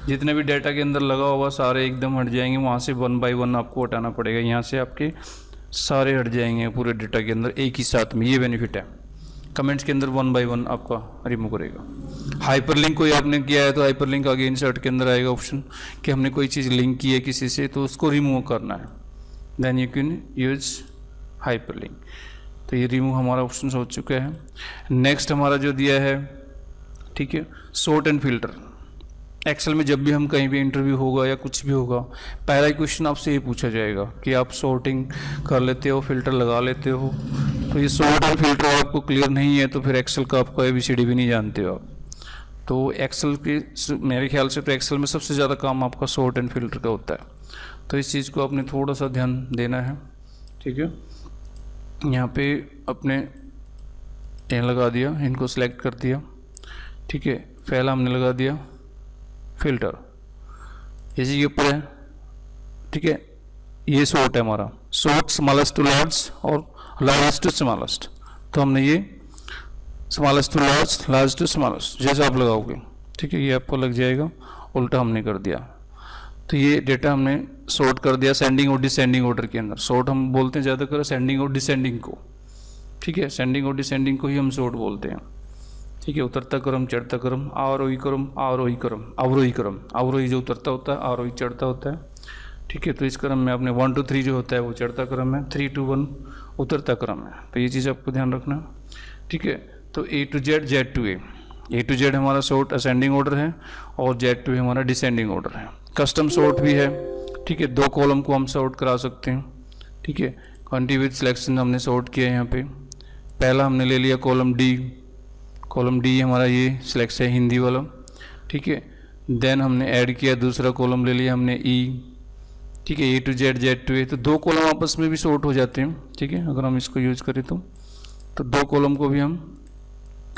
जितने भी डाटा के अंदर लगा होगा सारे एकदम हट जाएंगे, वहाँ से 1 बाय 1 आपको हटाना पड़ेगा। यहाँ से आपके सारे हट जाएंगे पूरे डाटा के अंदर एक ही साथ में, ये बेनिफिट है। कमेंट्स के अंदर 1 बाय 1 आपका रिमूव करेगा। हाइपरलिंक कोई आपने किया है तो हाइपरलिंक आगे इंसर्ट के अंदर आएगा ऑप्शन कि हमने कोई चीज़ लिंक की है किसी से तो उसको रिमूव करना है, then you can use hyperlink. तो ये रिमूव हमारा ऑप्शन हो चुका है। नेक्स्ट हमारा जो दिया है, ठीक है, सॉर्ट एंड फिल्टर। एक्सेल में जब भी हम कहीं भी इंटरव्यू होगा या कुछ भी होगा, पहला ही क्वेश्चन आपसे ये पूछा जाएगा कि आप सॉर्टिंग कर लेते हो, फिल्टर लगा लेते हो। तो ये सॉर्ट और फिल्टर आपको क्लियर नहीं है तो फिर एक्सेल का आपको ABCD भी नहीं जानते हो आप। तो एक्सेल के मेरे ख्याल से तो एक्सेल में सबसे ज़्यादा काम आपका सॉर्ट एंड फिल्टर का होता है। तो इस चीज़ को आपने थोड़ा सा ध्यान देना है, ठीक है। यहाँ पे अपने यहाँ लगा दिया, इनको सेलेक्ट कर दिया, ठीक है। पहला हमने लगा दिया फिल्टर, इसी के ऊपर है, ठीक है। ये सॉर्ट है हमारा, सॉर्ट स्मॉलेस्ट टू लार्ज और लार्जेस्ट टू स्मॉलेस्ट। तो हमने ये smallest to large, large to smallest जैसे आप लगाओगे, ठीक है, ये आपको लग जाएगा। उल्टा हमने कर दिया, तो ये डेटा हमने सॉर्ट कर दिया सेंडिंग और डिसेंडिंग ऑर्डर के अंदर। सॉर्ट हम बोलते हैं ज़्यादातर सेंडिंग और डिसेंडिंग को, ठीक है। सेंडिंग और डिसेंडिंग को ही हम सॉर्ट बोलते हैं, ठीक है। उतरता क्रम, चढ़ता क्रम, आरोही क्रम, आरोही क्रम, अवरोही क्रम। अवरोही जो उतरता होता है, आरोही चढ़ता होता है, ठीक है। तो इस क्रम में आपने 1 to 3 जो होता है वो चढ़ता क्रम है, 3 to 1 उतरता क्रम है। तो ये चीज़ आपको ध्यान रखना, ठीक है। तो A to Z, Z to A, A to Z हमारा सॉर्ट असेंडिंग ऑर्डर है और Z to A हमारा डिसेंडिंग ऑर्डर है। कस्टम सॉर्ट भी है, ठीक है। 2 कॉलम को हम सॉर्ट करा सकते हैं, ठीक है। क्वांटिटी विद सिलेक्शन हमने सॉर्ट किया है यहाँ पे। पहला हमने ले लिया कॉलम D, कॉलम D हमारा ये सिलेक्ट है हिंदी वाला, ठीक है। देन हमने ऐड किया दूसरा कॉलम ले लिया हमने E, ठीक है। A to Z, Z to A, तो 2 कॉलम आपस में भी सॉर्ट हो जाते हैं, ठीक है। अगर हम इसको यूज करें तो 2 कॉलम को भी हम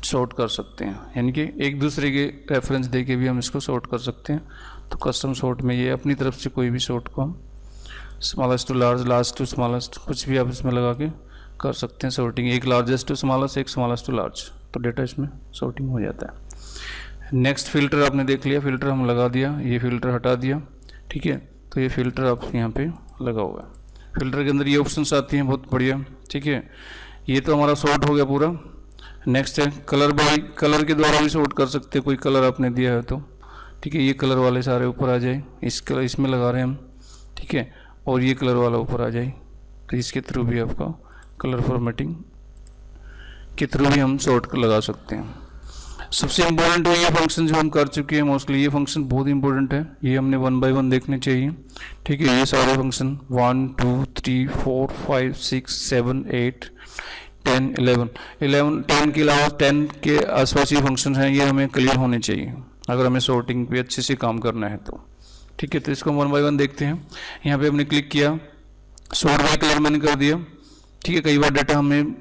सॉर्ट कर सकते हैं, यानी कि एक दूसरे के रेफरेंस दे के भी हम इसको सॉर्ट कर सकते हैं। तो कस्टम सॉर्ट में ये अपनी तरफ से कोई भी सॉर्ट को हम smallest to large, large to smallest, कुछ भी आप इसमें लगा के कर सकते हैं सॉर्टिंग। एक लार्जेस्ट टू स्मॉलेस्ट, एक स्मॉलेस्ट टू लार्ज, तो डेटा इसमें सॉर्टिंग हो जाता है। नेक्स्ट फिल्टर आपने देख लिया, फिल्टर हम लगा दिया, ये फिल्टर हटा दिया, ठीक है। तो ये फिल्टर आप यहाँ पे लगा हुआ है। फिल्टर के अंदर ये ऑप्शंस आती हैं, बहुत बढ़िया, ठीक है। ये तो हमारा सॉर्ट हो गया पूरा। नेक्स्ट है कलर बाय, कलर के द्वारा भी सॉर्ट कर सकते हैं, कोई कलर आपने दिया है तो, ठीक है। ये कलर वाले सारे ऊपर आ जाए, इस कलर इसमें लगा रहे हैं हम, ठीक है। और ये कलर वाला ऊपर आ जाए, तो इसके थ्रू भी आपका कलर फॉर्मेटिंग के थ्रू भी हम सॉर्ट लगा सकते हैं। सबसे इम्पोर्टेंट है ये फंक्शन जो हम कर चुके हैं, मोस्टली ये फंक्शन बहुत इंपॉर्टेंट है, ये हमने 1 by 1 देखने चाहिए, ठीक है। ये सारे फंक्शन 1 2 3 4 5 6 7 8 10 11 10 के अलावा 10 के आसपास ये फंक्शन हैं, ये हमें क्लियर होने चाहिए अगर हमें सॉर्टिंग पे अच्छे से काम करना है तो, ठीक है। तो इसको 1 by 1 देखते हैं। यहाँ पे हमने क्लिक किया, सॉर्ट बाय कलर मैंने कर दिया, ठीक है। कई बार डाटा हमें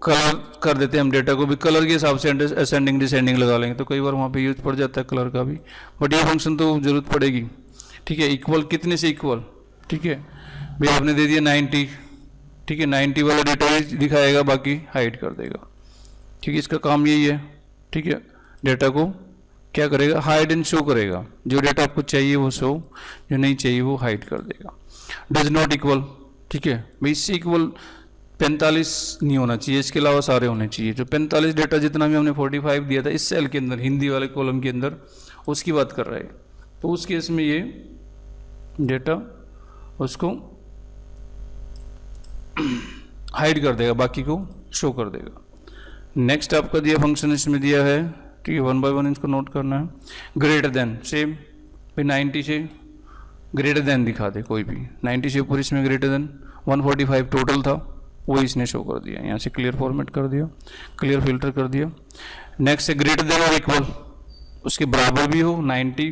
कलर कर देते हैं, हम डेटा को भी कलर के हिसाब से असेंडिंग डिसेंडिंग लगा लेंगे, तो कई बार वहाँ पे यूज पड़ जाता है कलर का भी, बट ये फंक्शन तो जरूरत पड़ेगी, ठीक है। इक्वल कितने से इक्वल, ठीक है भाई, आपने दे दिया 90, ठीक है। 90 वाला डेटा ही दिखाएगा, बाकी हाइड कर देगा, ठीक है। इसका काम यही है, ठीक है। डेटा को क्या करेगा, हाइड एंड शो करेगा। जो डेटा आपको चाहिए वो शो, जो नहीं चाहिए वो हाइड कर देगा। डज नॉट इक्वल, ठीक है भाई, इससे इक्वल 45 नहीं होना चाहिए, इसके अलावा सारे होने चाहिए। जो 45 डेटा जितना भी हमने 45 दिया था इस सेल के अंदर, हिंदी वाले कॉलम के अंदर, उसकी बात कर रहे हैं। तो उस केस में ये डेटा उसको हाइड कर देगा, बाकी को शो कर देगा। नेक्स्ट आपका दिया फंक्शन इसमें दिया है, ठीक है। 1 by 1 इसको नोट करना है। ग्रेटर देन, सेम भाई 90 से ग्रेटर देन दिखा दे कोई भी, 90 से ऊपर इसमें ग्रेटर देन 145 टोटल था, वो इसने शो कर दिया। यहाँ से क्लियर फॉर्मेट कर दिया, क्लियर फिल्टर कर दिया। नेक्स्ट है ग्रेटर देन और इक्वल, उसके बराबर भी हो 90,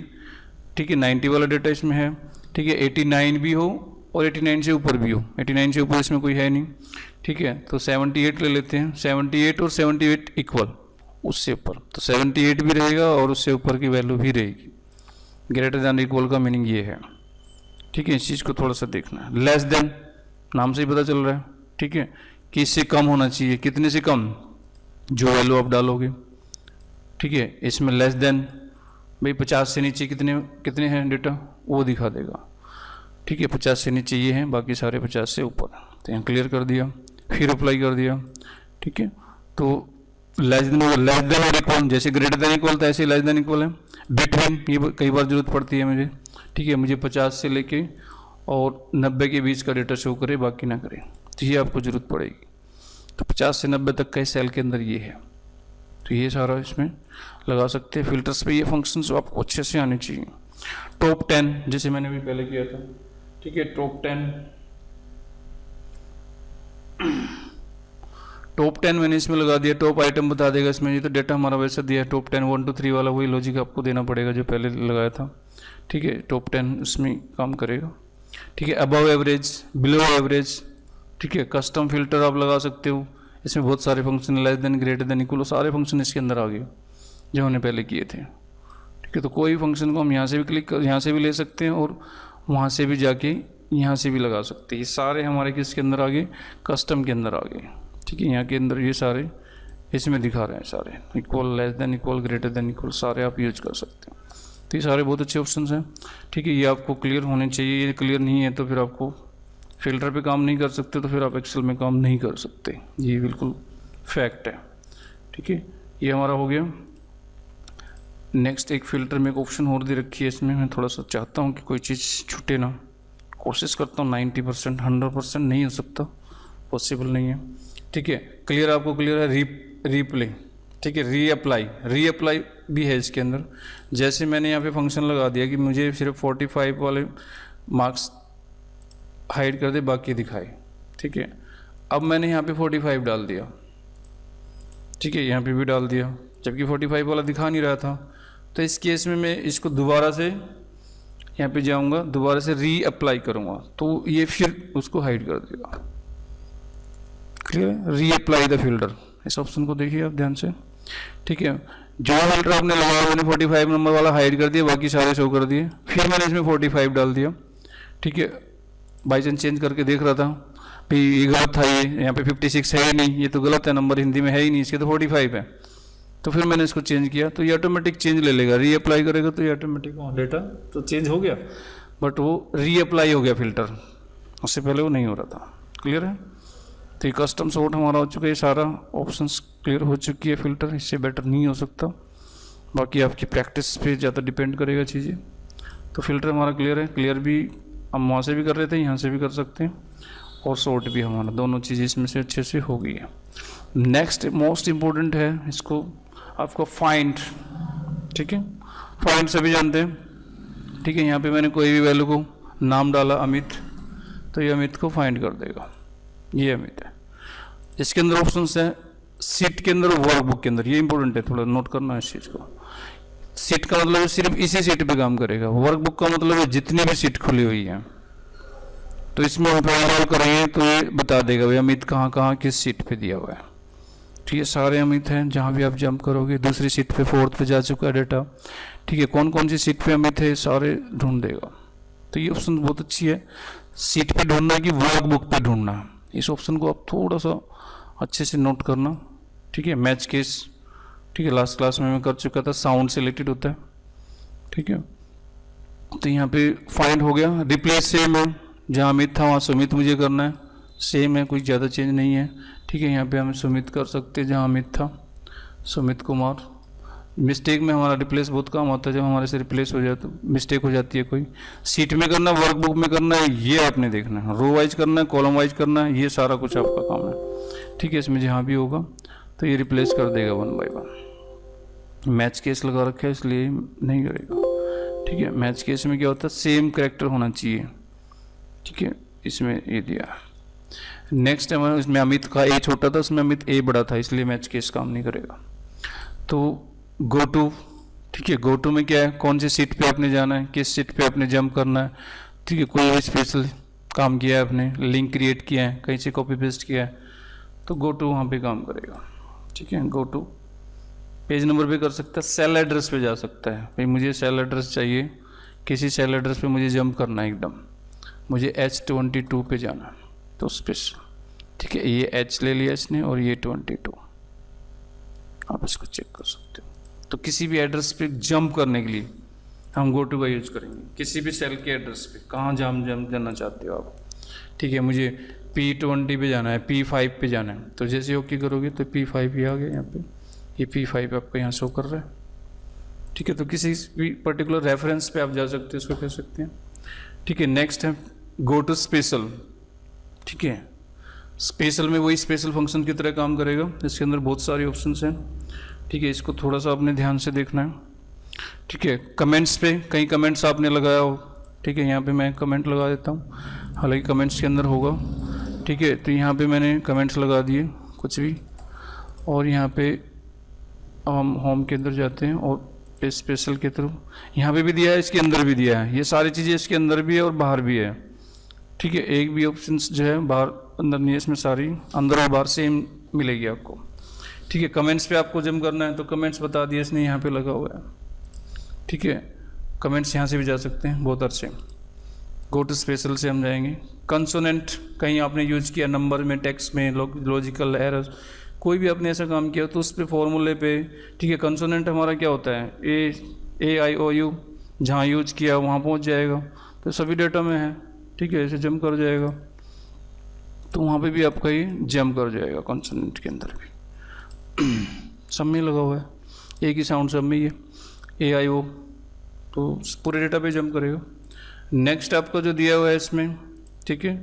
ठीक है। 90 वाला डेटा इसमें है, ठीक है। 89 भी हो और 89 से ऊपर भी हो, 89 से ऊपर इसमें कोई है नहीं, ठीक है। तो 78 ले लेते हैं, 78 और 78 इक्वल, उससे ऊपर तो 78 भी रहेगा और उससे ऊपर की वैल्यू भी रहेगी। ग्रेटर देन इक्वल का मीनिंग ये है, ठीक है। इस चीज़ को थोड़ा सा देखना है। लेस देन, नाम से ही पता चल रहा है, ठीक है, कि इससे कम होना चाहिए। कितने से कम, जो वैल्यू आप डालोगे, ठीक है। इसमें लेस देन भाई 50 से नीचे कितने हैं डेटा, वो दिखा देगा, ठीक है। 50 से नीचे ये हैं, बाकी सारे 50 से ऊपर। तो यहाँ क्लियर कर दिया, फिर अप्लाई कर दिया, ठीक है। तो लेस देन और इक्वल, जैसे ग्रेटर देन इक्वल था ऐसे लेस देन इक्वल है। बिटवीन ये कई बार जरूरत पड़ती है मुझे, ठीक है, मुझे 50 से लेके और 90 के बीच का डेटा शो करे, बाकी ना करे, तो ये आपको जरूरत पड़ेगी। तो 50 से 90 तक का सेल के अंदर ये है, तो ये सारा इसमें लगा सकते हैं। फिल्टर्स पे ये फंक्शंस आपको अच्छे से आने चाहिए। टॉप 10 जैसे मैंने भी पहले किया था, ठीक है, टॉप 10 मैंने इसमें लगा दिया। टॉप आइटम बता देगा इसमें, ये तो डेटा हमारा वैसा दिया है। टॉप 10 1 2 3 वाला वही लॉजिक आपको देना पड़ेगा जो पहले लगाया था, ठीक है। टॉप 10 उसमें काम करेगा, ठीक है। अबव एवरेज, बिलो एवरेज, ठीक है। कस्टम फिल्टर आप लगा सकते हो, इसमें बहुत सारे function, less than, greater than, equal, सारे फंक्शन इसके अंदर आ गए जो हमने पहले किए थे, ठीक है। तो कोई फंक्शन को हम यहाँ से भी क्लिक कर, यहाँ से भी ले सकते हैं और वहाँ से भी जाके यहाँ से भी लगा सकते हैं। ये सारे हमारे किसके अंदर आ गए, कस्टम के अंदर आ गए, ठीक है। यहाँ के अंदर ये सारे इसमें दिखा रहे हैं, सारे equal, less than equal, greater than equal, सारे आप यूज कर सकते हैं। तो ये सारे बहुत अच्छे ऑप्शंस हैं, ठीक है। ये आपको क्लियर होने चाहिए, ये क्लियर नहीं है तो फिर आपको फिल्टर पे काम नहीं कर सकते, तो फिर आप एक्सेल में काम नहीं कर सकते, ये बिल्कुल फैक्ट है, ठीक है। ये हमारा हो गया। नेक्स्ट एक फ़िल्टर में एक ऑप्शन और दे रखी है, इसमें मैं थोड़ा सा चाहता हूँ कि कोई चीज़ छूटे ना, कोशिश करता हूँ 90%, 100% नहीं हो सकता, पॉसिबल नहीं है, ठीक है। क्लियर, आपको क्लियर है। रीप्ले, ठीक है। रीअप्लाई भी है इसके अंदर। जैसे मैंने यहाँ पे फंक्शन लगा दिया कि मुझे सिर्फ 45 वाले मार्क्स हाइड कर दे, बाकी दिखाए, ठीक है। अब मैंने यहाँ पे 45 डाल दिया, ठीक है, यहाँ पे भी डाल दिया, जबकि 45 वाला दिखा नहीं रहा था। तो इस केस में मैं इसको दोबारा से यहाँ पे जाऊँगा, दोबारा से रीअप्लाई करूँगा, तो ये फिर उसको हाइड कर देगा। क्लियर है। रीअप्लाई द फिल्टर, इस ऑप्शन को देखिए आप ध्यान से, ठीक है। जो फिल्टर आपने लगाया मैंने 45 नंबर वाला हाइड कर दिया, बाकी सारे शो कर दिए। फिर मैंने इसमें 45 डाल दिया, ठीक है। बाई चांस चेंज करके देख रहा था भाई ये गलत था, ये यहाँ पे 56 है ही नहीं, ये तो गलत है, नंबर हिंदी में है ही नहीं, इसके तो 45 है। तो फिर मैंने इसको चेंज किया, तो ये ऑटोमेटिक चेंज ले लेगा। रीअप्लाई करेगा तो ये ऑटोमेटिक डेटा तो चेंज हो गया, बट वो रीअप्लाई हो गया फिल्टर, उससे पहले वो नहीं हो रहा था। क्लियर है। तो ये कस्टम सॉर्ट हमारा हो चुका है, सारा ऑप्शंस क्लियर हो चुकी है फिल्टर, इससे बेटर नहीं हो सकता। बाकी आपकी प्रैक्टिस पे ज़्यादा डिपेंड करेगा चीज़ें। तो फिल्टर हमारा क्लियर है। क्लियर भी हम वहाँ से भी कर रहे थे, यहाँ से भी कर सकते हैं, और सॉर्ट भी हमारा, दोनों चीज़ें इसमें से अच्छे से हो गई है। नेक्स्ट मोस्ट इम्पोर्टेंट है इसको आपको फाइंड, ठीक है। फाइंड सभी जानते हैं, ठीक है। यहाँ पे मैंने कोई भी वैल्यू को नाम डाला अमित, तो ये अमित को फाइंड कर देगा, ये अमित है। इसके अंदर ऑप्शंस है सीट के अंदर, वर्कबुक के अंदर, ये इंपॉर्टेंट है, थोड़ा नोट करना है इस चीज़ को। सीट का मतलब सिर्फ इसी सीट पे काम करेगा, वर्कबुक का मतलब है जितनी भी सीट खुली हुई है। तो इसमें हम ओवरऑल करेंगे तो ये बता देगा भाई अमित कहाँ कहाँ किस सीट पे दिया हुआ है, ठीक है। सारे अमित हैं, जहाँ भी आप जंप करोगे दूसरी सीट पे, 4th पे जा चुका है डेटा, ठीक है। कौन कौन सी सीट पे अमित है सारे ढूंढ देगा। तो ये ऑप्शन बहुत अच्छी है, सीट पे ढूंढना कि वर्कबुक पे ढूंढना। इस ऑप्शन को आप थोड़ा सा अच्छे से नोट करना, ठीक है। मैच केस, ठीक है, लास्ट क्लास में मैं कर चुका था, साउंड से रिलेटेड होता है, ठीक है। तो यहाँ पे फाइंड हो गया। रिप्लेस सेम है, जहाँ अमित था वहाँ सुमित मुझे करना है, सेम है, कोई ज़्यादा चेंज नहीं है, ठीक है। यहाँ पे हम सुमित कर सकते हैं, जहाँ अमित था सुमित कुमार। मिस्टेक में हमारा रिप्लेस बहुत काम होता है, जब हमारे से रिप्लेस हो जाए तो मिस्टेक हो जाती है। कोई सीट में करना, वर्कबुक में करना है, ये आपने देखना है। रो वाइज करना है, कॉलम वाइज करना है, ये सारा कुछ आपका काम है, ठीक है। इसमें जहाँ भी होगा तो ये रिप्लेस कर देगा 1 बाय 1। मैच केस लगा रखा है इसलिए नहीं करेगा, ठीक है। मैच केस में क्या होता है, सेम कैरेक्टर होना चाहिए, ठीक है। इसमें ये दिया। नेक्स्ट है, इसमें अमित का ए छोटा था, उसमें अमित ए बड़ा था, इसलिए मैच केस काम नहीं करेगा। तो गो टू, ठीक है। गो टू में क्या है, कौन सी सीट पे आपने जाना है, किस सीट पे आपने जंप करना है, ठीक है। कोई स्पेशल काम किया है आपने, लिंक क्रिएट किया है, कहीं से कॉपी पेस्ट किया है, तो गो टू वहाँ पे काम करेगा, ठीक है। गो टू पेज नंबर पे कर सकता है, सेल एड्रेस पे जा सकता है, भाई मुझे सेल एड्रेस चाहिए, किसी सेल एड्रेस पे मुझे जंप करना है एकदम, मुझे H22 पे जाना है, तो उस पर, ठीक है। ये H ले लिया इसने और ये 22, आप इसको चेक कर सकते हो। तो किसी भी एड्रेस पे जंप करने के लिए हम गो टू का यूज करेंगे, किसी भी सेल के एड्रेस पे, कहाँ जंप जाना चाहते हो आप, ठीक है। मुझे P20 पे जाना है, P5 पे जाना है, तो जैसे ओके करोगे तो P5 ही आ गया यहाँ पे, ये P5 आपका यहाँ शो कर रहा है। ठीक है, तो किसी भी पर्टिकुलर रेफरेंस पे आप जा सकते हैं, इसको कह सकते हैं। ठीक है, नेक्स्ट है गो टू स्पेशल। ठीक है, स्पेशल में वही स्पेशल फंक्शन की तरह काम करेगा, इसके अंदर बहुत सारे ऑप्शंस हैं। ठीक है, इसको थोड़ा सा आपने ध्यान से देखना है। ठीक है, कमेंट्स पे कई कमेंट्स आपने लगाया हो, ठीक है, यहाँ पे मैं कमेंट लगा देता हूँ, हालांकि कमेंट्स के अंदर होगा। ठीक है, तो यहाँ पे मैंने कमेंट्स लगा दिए कुछ भी, और यहाँ पे हम होम के अंदर जाते हैं और स्पेशल के थ्रू यहाँ पे भी दिया है, इसके अंदर भी दिया है, ये सारी चीज़ें इसके अंदर भी है और बाहर भी है। ठीक है, एक भी ऑप्शन जो है बाहर अंदर नहीं है, इसमें सारी अंदर और बाहर सेम मिलेगी आपको। ठीक है, कमेंट्स पे आपको जम करना है तो कमेंट्स बता दिए इसने, यहाँ पे लगा हुआ है। ठीक है, कमेंट्स यहाँ से भी जा सकते हैं बहुत अच्छे। गो टू स्पेशल से हम जाएंगे। कंसोनेंट कहीं आपने यूज किया नंबर में, टेक्स्ट में, लॉजिकल एरर, कोई भी आपने ऐसा काम किया तो उस पर फॉर्मूले पे। ठीक है, कंसोनेंट हमारा क्या होता है, ए आई ओ यू, जहाँ यूज किया वहाँ पहुँच जाएगा, तो सभी डेटा में है। ठीक है, ऐसे जम कर जाएगा, तो वहाँ पे भी आपका ये जम कर जाएगा कंसोनेंट के अंदर भी। सब में लगा हुआ है, एक ही साउंड सब में ही है, ए आई ओ, तो पूरे डेटा पे जम करेगा। नेक्स्ट आपको जो दिया हुआ है इसमें, ठीक है,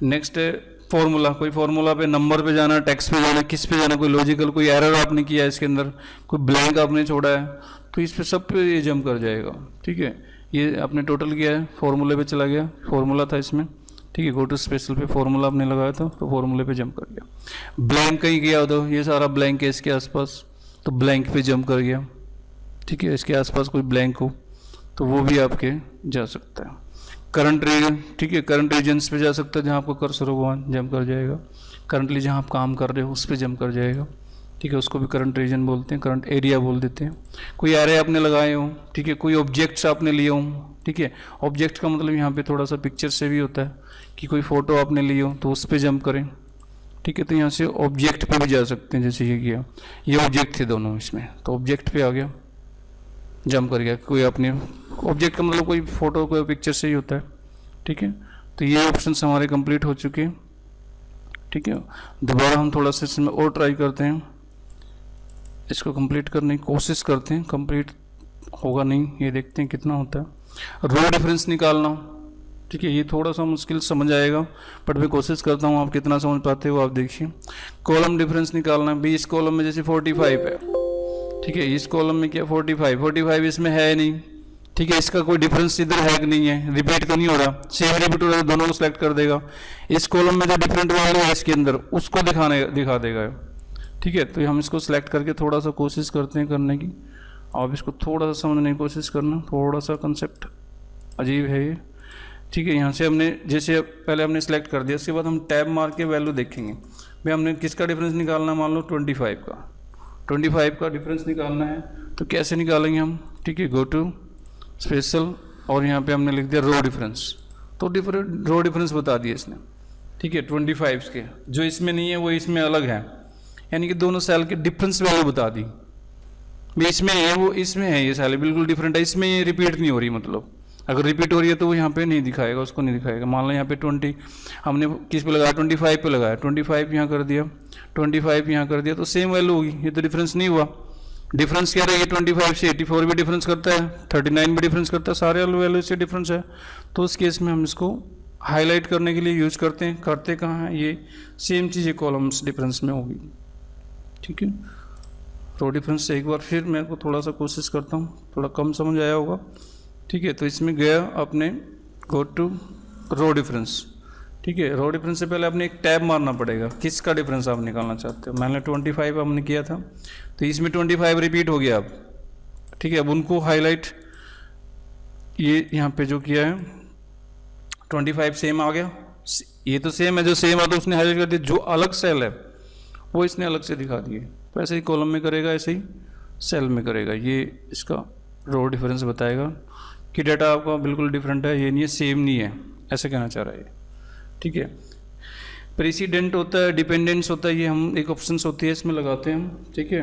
नेक्स्ट है फॉर्मूला। कोई फॉर्मूला पे, नंबर पे जाना, टेक्स्ट पे जाना, किस पे जाना, कोई लॉजिकल, कोई एरर आपने किया है इसके अंदर, कोई ब्लैंक आपने छोड़ा है, तो इस पे सब पे ये जम कर जाएगा। ठीक है, ये आपने टोटल किया है, फॉर्मूले पे चला गया, फॉर्मूला था इसमें। ठीक है, गो टू स्पेशल पे फॉर्मूला आपने लगाया था तो फॉर्मूले पे जंप कर गया। ब्लैंक कहीं गया हो तो ये सारा ब्लैंक है इसके आसपास, तो ब्लैंक पे जंप कर गया। ठीक है, इसके आसपास कोई ब्लैंक हो तो वो भी आपके जा सकता है। करंट रीजन, ठीक है, करंट रीजन्स पे जा सकता है, जहाँ आपको कर्सर हो वहाँ जंप कर जाएगा। करंटली जहाँ आप काम कर रहे हो उस पर जंप कर जाएगा। ठीक है, उसको भी करंट रीजन बोलते हैं, करंट एरिया बोल देते हैं। कोई एरे आपने लगाए हो, ठीक है, कोई ऑब्जेक्ट्स आपने लिए हो। ठीक है, ऑब्जेक्ट का मतलब यहाँ पे थोड़ा सा पिक्चर से भी होता है कि कोई फ़ोटो आपने ली हो तो उस पर जंप करें। ठीक है, तो यहाँ से ऑब्जेक्ट पे भी जा सकते हैं, जैसे ये किया, ये ऑब्जेक्ट थे दोनों इसमें, तो ऑब्जेक्ट पे आ गया, जंप कर गया। कोई अपने ऑब्जेक्ट का मतलब कोई फ़ोटो, कोई पिक्चर से ही होता है। ठीक है, तो ये ऑप्शंस हमारे कंप्लीट हो चुके हैं। ठीक है, दोबारा हम थोड़ा सा इसमें और ट्राई करते हैं, इसको कंप्लीट करने की कोशिश करते हैं। कंप्लीट होगा नहीं, ये देखते हैं कितना होता है। रो डिफरेंस निकालना, ठीक है, ये थोड़ा सा मुश्किल समझ आएगा, बट मैं कोशिश करता हूँ, आप कितना समझ पाते हो आप देखिए। कॉलम डिफरेंस निकालना है, भी इस कॉलम में जैसे 45 है, ठीक है, इस कॉलम में क्या 45 इसमें है नहीं। ठीक है, इसका कोई डिफरेंस इधर है कि नहीं है, रिपीट तो नहीं हो रहा, सेम रिपीट हो रहा है, दोनों को सिलेक्ट कर देगा। इस कॉलम में जो डिफरेंट वैल्यू है इसके अंदर उसको दिखा देगा। ठीक है, तो हम इसको सिलेक्ट करके थोड़ा सा कोशिश करते हैं करने की। आप इसको थोड़ा सा समझने की कोशिश करना, थोड़ा सा कंसेप्ट अजीब है ये। ठीक है, यहाँ से हमने जैसे पहले हमने सेलेक्ट कर दिया, उसके बाद हम टैब मार के वैल्यू देखेंगे। भाई हमने किसका डिफरेंस निकालना, मान लो 25 का डिफरेंस निकालना है, तो कैसे निकालेंगे हम। ठीक है, गो टू स्पेशल और यहाँ पे हमने लिख दिया रो डिफरेंस, तो रो डिफरेंस बता दिया इसने। ठीक है, 25 के जो इसमें नहीं है वो इसमें अलग है, यानी कि दोनों सेल के डिफरेंस वैल्यू बता दी। इसमें है वो इसमें है, ये सेल बिल्कुल डिफरेंट है, इसमें ये रिपीट नहीं हो रही, मतलब अगर रिपीट हो रही है तो वो यहाँ पे नहीं दिखाएगा, उसको नहीं दिखाएगा। मान लो यहाँ पे 20 हमने किस पे लगाया, 25 पे लगाया, 25 यहाँ कर दिया, 25 यहाँ कर दिया, तो सेम वैल्यू होगी, ये तो डिफरेंस नहीं हुआ। डिफरेंस क्या रहेगा, 25 से 84 भी डिफरेंस करता है, 39 भी डिफरेंस करता है, सारे वैल्यू से डिफरेंस है। तो उस केस में हम इसको हाईलाइट करने के लिए यूज करते हैं। करते कहाँ हैं, ये सेम चीज़ ये कॉलम्स डिफरेंस में होगी। ठीक है, रो डिफरेंस से एक बार फिर मैं को थोड़ा सा कोशिश करता हूँ, थोड़ा कम समझ आया होगा। ठीक है, तो इसमें गया अपने गो टू रो डिफरेंस। ठीक है, रो डिफरेंस से पहले आपने एक टैब मारना पड़ेगा, किसका डिफरेंस आप निकालना चाहते हो। मैंने 25 हमने किया था, तो इसमें 25 रिपीट हो गया अब। ठीक है, अब उनको हाईलाइट, ये यहाँ पे जो किया है 25 सेम आ गया, ये तो सेम है, जो सेम आता है उसने हाईलाइट कर दिया, जो अलग सेल है वो इसने अलग से दिखा दिए। तो ऐसे ही कॉलम में करेगा, ऐसे ही सेल में करेगा, ये इसका रो डिफरेंस बताएगा कि डाटा आपका बिल्कुल डिफरेंट है, ये नहीं है, सेम नहीं है, ऐसे कहना चाह रहा है ये। ठीक है, प्रेसिडेंट होता है, डिपेंडेंस होता है, ये हम एक ऑप्शन होती है इसमें लगाते हैं हम। ठीक है,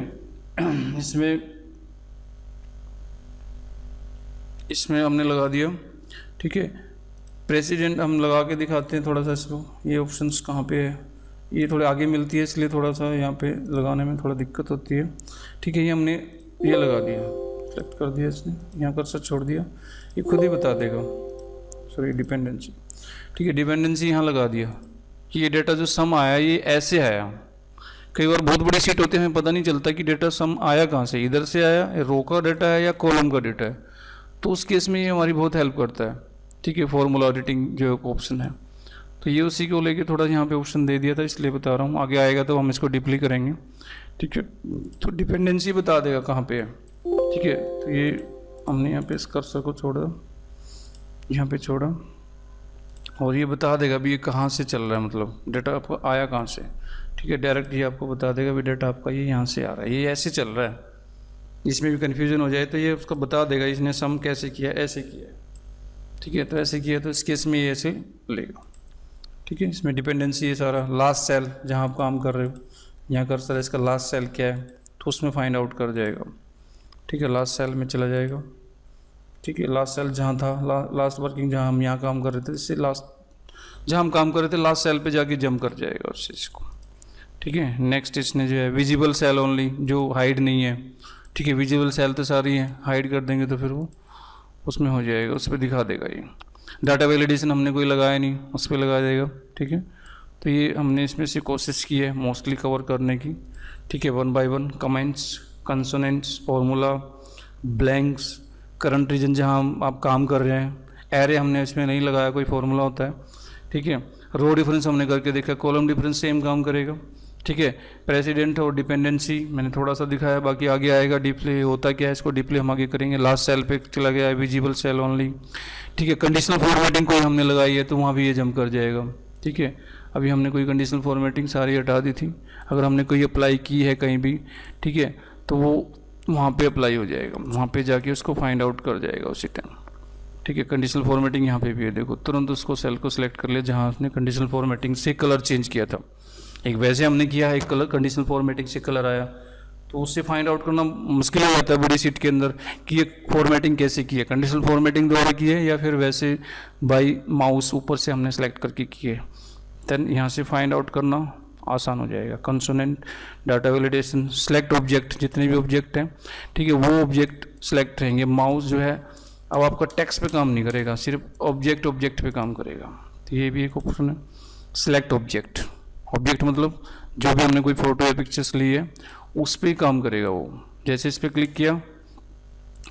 इसमें हमने लगा दिया। ठीक है, प्रेसिडेंट हम लगा के दिखाते हैं थोड़ा सा इसको, ये ऑप्शंस कहाँ पे है, ये थोड़े आगे मिलती है इसलिए थोड़ा सा यहाँ पे लगाने में थोड़ा दिक्कत होती है। ठीक है, ये हमने ये लगा दिया, सेलेक्ट कर दिया इसने, यहाँ कर्सर छोड़ दिया, ये खुद ही बता देगा। Sorry, dependency. ठीक है, डिपेंडेंसी यहाँ लगा दिया कि ये डेटा जो सम आया ये ऐसे आया। कई बार बहुत बड़ी सीट होती है, हमें पता नहीं चलता कि डेटा सम आया कहाँ से, इधर से आया, रो का डेटा है या कॉलम का डेटा है। तो उस केस में ये हमारी बहुत हेल्प करता है। ठीक है, फॉर्मूला एडिटिंग जो ऑप्शन है, तो ये उसी को लेके थोड़ा यहाँ पे ऑप्शन दे दिया था, इसलिए बता रहा हूँ। आगे आएगा तो हम इसको डीपली करेंगे। ठीक है, तो डिपेंडेंसी बता देगा कहाँ पे है। ठीक है, तो ये हमने यहाँ पे इस कर्सर को छोड़ा, यहाँ पे छोड़ा, और ये बता देगा भी ये कहाँ से चल रहा है, मतलब डेटा आपको आया कहाँ से। ठीक है, डायरेक्ट ये आपको बता देगा भी डेटा आपका ये यहाँ से आ रहा है, ये ऐसे चल रहा है। इसमें भी कन्फ्यूजन हो जाए तो ये उसको बता देगा इसने सम कैसे किया, ऐसे किया है। ठीक है, तो ऐसे किया तो इस केस में ये ऐसे लेगा। ठीक है, इसमें डिपेंडेंसी है सारा। लास्ट सेल जहाँ आप काम कर रहे हो, यहाँ कर सर इसका लास्ट सेल क्या है, तो उसमें फाइंड आउट कर जाएगा। ठीक है, लास्ट सेल में चला जाएगा। ठीक है, लास्ट सेल जहाँ था, लास्ट वर्किंग जहाँ हम यहाँ काम कर रहे थे, इससे लास्ट जहाँ हम काम कर रहे थे लास्ट सेल पे जाके जंप कर जाएगा उस चीज़ को। ठीक है, नेक्स्ट इसने जो है विजिबल सेल ओनली, जो हाइड नहीं है। ठीक है, विजिबल सेल तो सारी है, हाइड कर देंगे तो फिर वो उसमें हो जाएगा, उस पर दिखा देगा। ये डाटा वैलिडेशन हमने कोई लगाया नहीं, उस पर लगा देगा। ठीक है, तो ये हमने इसमें से कोशिश की है मोस्टली कवर करने की। ठीक है, 1 by 1 comments, consonants, formula, blanks, current region जहाँ आप काम कर रहे हैं, एरे हमने इसमें नहीं लगाया, कोई फॉर्मूला होता है। ठीक है, रो डिफरेंस हमने करके देखा, कॉलम डिफरेंस सेम काम करेगा। ठीक है, प्रेसिडेंट और डिपेंडेंसी मैंने थोड़ा सा दिखाया, बाकी आगे आएगा डीपली होता क्या है, इसको डीपली हम आगे करेंगे। लास्ट सेल पे चला गया है, विजिबल सेल ओनली। ठीक है, कंडीशनल फॉर्मेटिंग कोई हमने लगाई है तो वहाँ भी ये जंप कर जाएगा। ठीक है, अभी हमने कोई कंडीशनल फॉर्मेटिंग सारी हटा दी थी, अगर हमने कोई अप्लाई की है कहीं भी, ठीक है, तो वो वहाँ पे अप्लाई हो जाएगा, वहाँ पे जाके उसको फाइंड आउट कर जाएगा उसी टाइम। ठीक है, कंडीशनल फॉर्मेटिंग यहाँ पे भी है, देखो तुरंत उसको सेल को सिलेक्ट कर लिया जहाँ उसने कंडीशनल फॉर्मेटिंग से कलर चेंज किया था। एक वैसे हमने किया है, एक कलर कंडीशनल फॉर्मेटिंग से कलर आया, तो उससे फाइंड आउट करना मुश्किल हो जाता है बड़ी सीट के अंदर कि ये फॉर्मेटिंग कैसे की है, कंडीशनल फॉर्मेटिंग द्वारा की है या फिर वैसे बाई माउस ऊपर से हमने सेलेक्ट करके की है। देन यहाँ से फाइंड आउट करना आसान हो जाएगा। Consonant, data validation, select object, जितने भी ऑब्जेक्ट हैं, ठीक है, वो ऑब्जेक्ट सेलेक्ट रहेंगे। माउस जो है अब आपका टेक्स्ट पे काम नहीं करेगा, सिर्फ ऑब्जेक्ट पे काम करेगा। तो ये भी एक ऑप्शन है, सेलेक्ट ऑब्जेक्ट। ऑब्जेक्ट मतलब जो भी हमने कोई फोटो या पिक्चर्स ली है उस पर ही काम करेगा वो। जैसे इस पर क्लिक किया,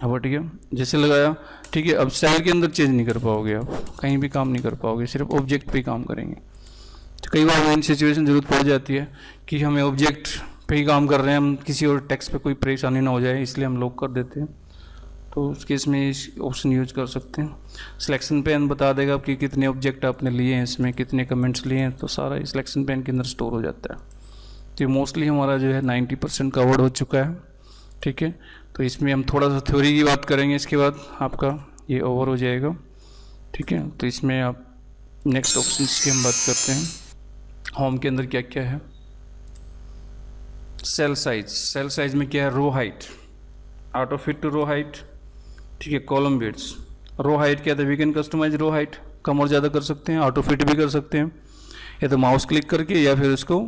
अब हट गया, जैसे लगाया, ठीक है, अब सेल के अंदर चेंज नहीं कर पाओगे, आप कहीं भी काम नहीं कर पाओगे, सिर्फ ऑब्जेक्ट पे ही काम करेंगे। तो कई बार इन सिचुएशन जरूरत पड़ जाती है कि हमें ऑब्जेक्ट पे ही काम कर रहे हैं, हम किसी और टेक्स्ट पे कोई परेशानी ना हो जाए, इसलिए हम लॉक कर देते हैं। तो उस केस में इस ऑप्शन यूज कर सकते हैं। सिलेक्शन पेन बता देगा कि कितने ऑब्जेक्ट आपने लिए हैं, इसमें कितने कमेंट्स लिए हैं, तो सारा इस सिलेक्शन पेन के अंदर स्टोर हो जाता है। तो ये मोस्टली हमारा जो है 90% कवर्ड हो चुका है। ठीक है, तो इसमें हम थोड़ा सा थ्योरी की बात करेंगे, इसके बाद आपका ये ओवर हो जाएगा। ठीक है, तो इसमें आप नेक्स्ट ऑप्शन की हम बात करते हैं। होम के अंदर क्या क्या है, सेल साइज, सेल साइज में क्या है, row height, auto fit to row height. ठीक है, कॉलम विड्थ, रो हाइट क्या था, we can customize row height, कम और ज़्यादा कर सकते हैं, ऑटो फिट भी कर सकते हैं, या तो माउस क्लिक करके या फिर उसको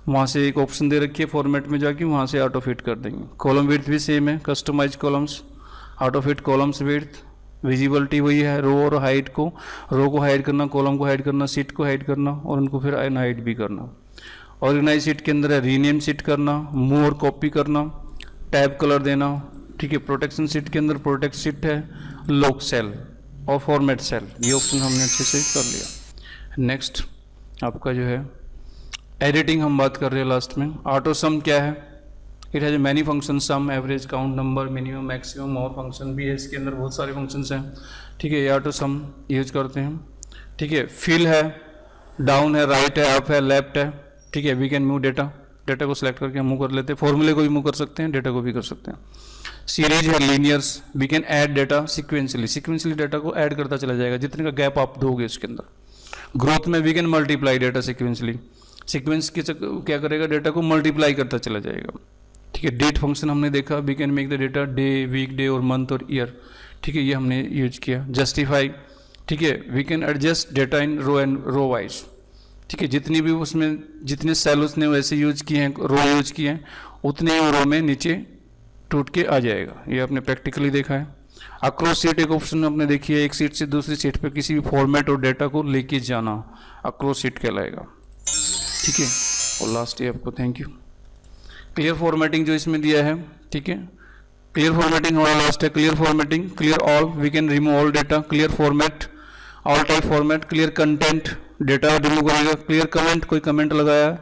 वहाँ से एक ऑप्शन दे रखिए फॉर्मेट में जाके वहाँ से ऑटो फिट कर देंगे। कॉलम विड्थ भी सेम है, customise columns, auto fit columns width. Visibility वही है, रो और हाइट को, रो को हाइड करना, कॉलम को हाइड करना, सीट को हाइड करना और उनको फिर अनहाइड भी करना। ऑर्गेनाइज सीट के अंदर है रीनेम सीट करना, मूव और कॉपी करना, टैब कलर देना। ठीक है, प्रोटेक्शन सीट के अंदर प्रोटेक्ट सीट है, लॉक सेल और फॉर्मेट सेल, ये ऑप्शन हमने अच्छे से कर लिया। नेक्स्ट आपका जो है एडिटिंग हम बात कर रहे हैं लास्ट में। ऑटो सम क्या है, it has many function, sum, average, count, number, minimum, maximum और फंक्शन भी है, इसके अंदर बहुत सारे फंक्शंस हैं। ठीक है, ये ऑटो सम यूज करते हैं। ठीक है, फिल है, डाउन है, राइट है, अप है, लेफ्ट है। ठीक है, we can move data, data को सिलेक्ट करके हम मूव कर लेते हैं, फॉर्मूले को भी मूव कर सकते हैं, डेटा को भी कर सकते हैं। सीरीज है, linears, we can add data sequentially, sequentially data को ऐड करता चला जाएगा जितने का गैप आप दोगे उसके अंदर। ग्रोथ में we can multiply data sequentially, sequence के क्या करेगा, डेटा को मल्टीप्लाई करता चला जाएगा। ठीक है, डेट फंक्शन हमने देखा, we can make the data day, week, day और मंथ और ईयर। ठीक है, ये हमने यूज किया। जस्टिफाई, ठीक है, we can adjust data in row and row wise. ठीक है, जितनी भी उसमें जितने सेल उसने वैसे यूज किए हैं, रो यूज किए हैं, उतने ही रो में नीचे टूट के आ जाएगा। ये आपने प्रैक्टिकली देखा है। अक्रॉस सीट एक ऑप्शन आपने देखी है, एक सीट से दूसरी सीट पे किसी भी फॉर्मेट और डेटा को लेके जाना अक्रॉस सीट कहलाएगा। ठीक है, और लास्ट ये आपको थैंक यू। क्लियर फॉर्मेटिंग जो इसमें दिया है, ठीक है, क्लियर फॉर्मेटिंग हमारा लास्ट है। Clear formatting, clear all, we can remove all data. Clear format, all type format. Clear content, data remove करेगा। क्लियर कमेंट, कोई कमेंट लगाया,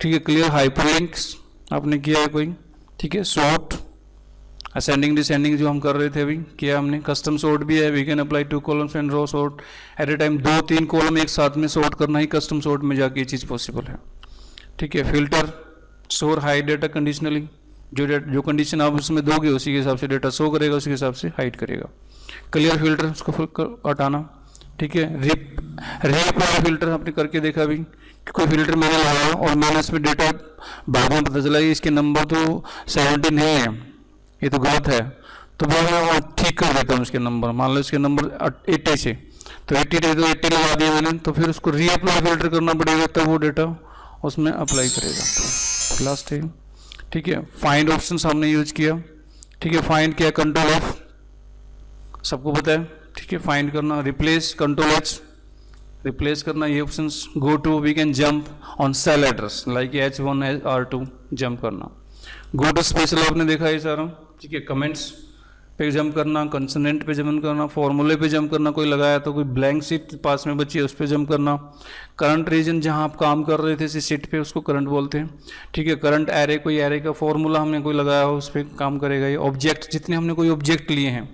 ठीक है। क्लियर हाइपरलिंक्स आपने किया है कोई, ठीक है। सॉर्ट, असेंडिंग डिसेंडिंग जो हम कर रहे थे अभी किया हमने। कस्टम सॉर्ट भी है, we can apply 2 columns and row sort at a time. 2-3 column एक साथ में सॉर्ट करना ही कस्टम सॉर्ट में जाके ये चीज़ पॉसिबल है। ठीक है, फिल्टर, शोर हाइड डेटा कंडीशनली, जो कंडीशन आप उसमें दोगे उसी के हिसाब से डेटा शो करेगा, उसी के हिसाब से हाइड करेगा। क्लियर फिल्टर, उसको हटाना। ठीक है, रिप वाला फिल्टर आपने करके देखा अभी कि कोई फिल्टर मैंने लगाया और मैंने इसमें डेटा बाद में पता चला कि इसके नंबर तो 70 नहीं है, ये तो गलत है, तो मैं ठीक कर देता हूँ इसके नंबर। मान लो इसके नंबर 80 से, तो 80 थे तो 80 लगा दिया मैंने, तो फिर उसको रीअप्लाई फिल्टर करना पड़ेगा, तब वो डेटा उसमें अप्लाई करेगा। तो लास्ट है, ठीक है। फाइंड ऑप्शन हमने यूज किया, ठीक है। फाइंड किया, कंट्रोल एफ, सबको पता है, ठीक है। फाइंड करना, रिप्लेस, कंट्रोल एच, रिप्लेस करना ये options. Go to, we can jump on cell address like H1 R2 jump करना। गो टू स्पेशल आपने देखा है सारा, ठीक है। कमेंट्स पे जंप करना, कंसोनेंट पे जंप करना, फॉर्मूले पे जंप करना, कोई लगाया तो कोई ब्लैंक सीट पास में बची है उस पर जंप करना। करंट रीजन जहां आप काम कर रहे थे इसी सीट पे, उसको करंट बोलते हैं, ठीक है। करंट एरे, कोई एरे का फॉर्मूला हमने कोई लगाया हो उस पर काम करेगा ये। ऑब्जेक्ट, जितने हमने कोई ऑब्जेक्ट लिए हैं,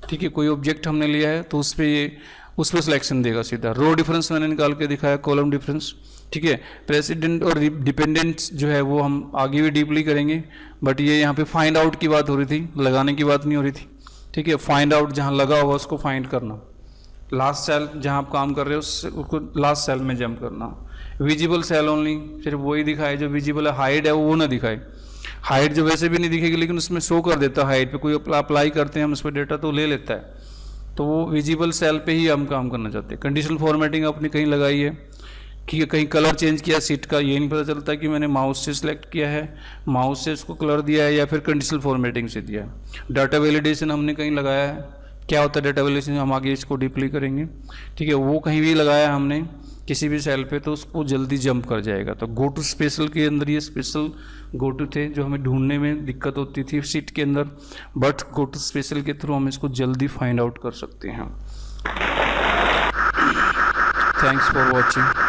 ठीक है, कोई ऑब्जेक्ट हमने लिया है तो उस पर सिलेक्शन देगा सीधा। रो डिफरेंस मैंने निकाल के दिखाया, कॉलम डिफरेंस, ठीक है। प्रेसिडेंट और डिपेंडेंट जो है वो हम आगे भी डीपली करेंगे, बट ये यहाँ पे फाइंड आउट की बात हो रही थी, लगाने की बात नहीं हो रही थी, ठीक है। फाइंड आउट, जहाँ लगा हुआ उसको फाइंड करना। लास्ट सेल जहाँ आप काम कर रहे हो उसको लास्ट सेल में जंप करना। विजिबल सेल ओनली, सिर्फ वही दिखाए जो विजिबल है। हाइड है वो ना दिखाए, हाइड जो वैसे भी नहीं दिखेगी लेकिन उसमें शो कर देता है। हाइड पे कोई अप्लाई करते हैं हम उस पर डेटा तो ले लेता है, तो वो विजिबल सेल पे ही हम काम करना चाहते हैं। कंडीशनल फॉर्मेटिंग आपने कहीं लगाई है, ठीक है। कहीं कलर चेंज किया सीट का, ये नहीं पता चलता कि मैंने माउस से सिलेक्ट किया है, माउस से उसको कलर दिया है या फिर कंडीशनल फॉर्मेटिंग से दिया है। डाटा वैलिडेशन हमने कहीं लगाया है, क्या होता है डाटा वैलिडेशन, हम आगे इसको डीपली करेंगे, ठीक है। वो कहीं भी लगाया हमने किसी भी सेल पे तो उसको जल्दी जंप कर जाएगा। तो गो टू स्पेशल के अंदर ये स्पेशल गो टू थे जो हमें ढूंढने में दिक्कत होती थी सीट के अंदर, बट गो टू स्पेशल के थ्रू हम इसको जल्दी फाइंड आउट कर सकते हैं। Thanks for watching.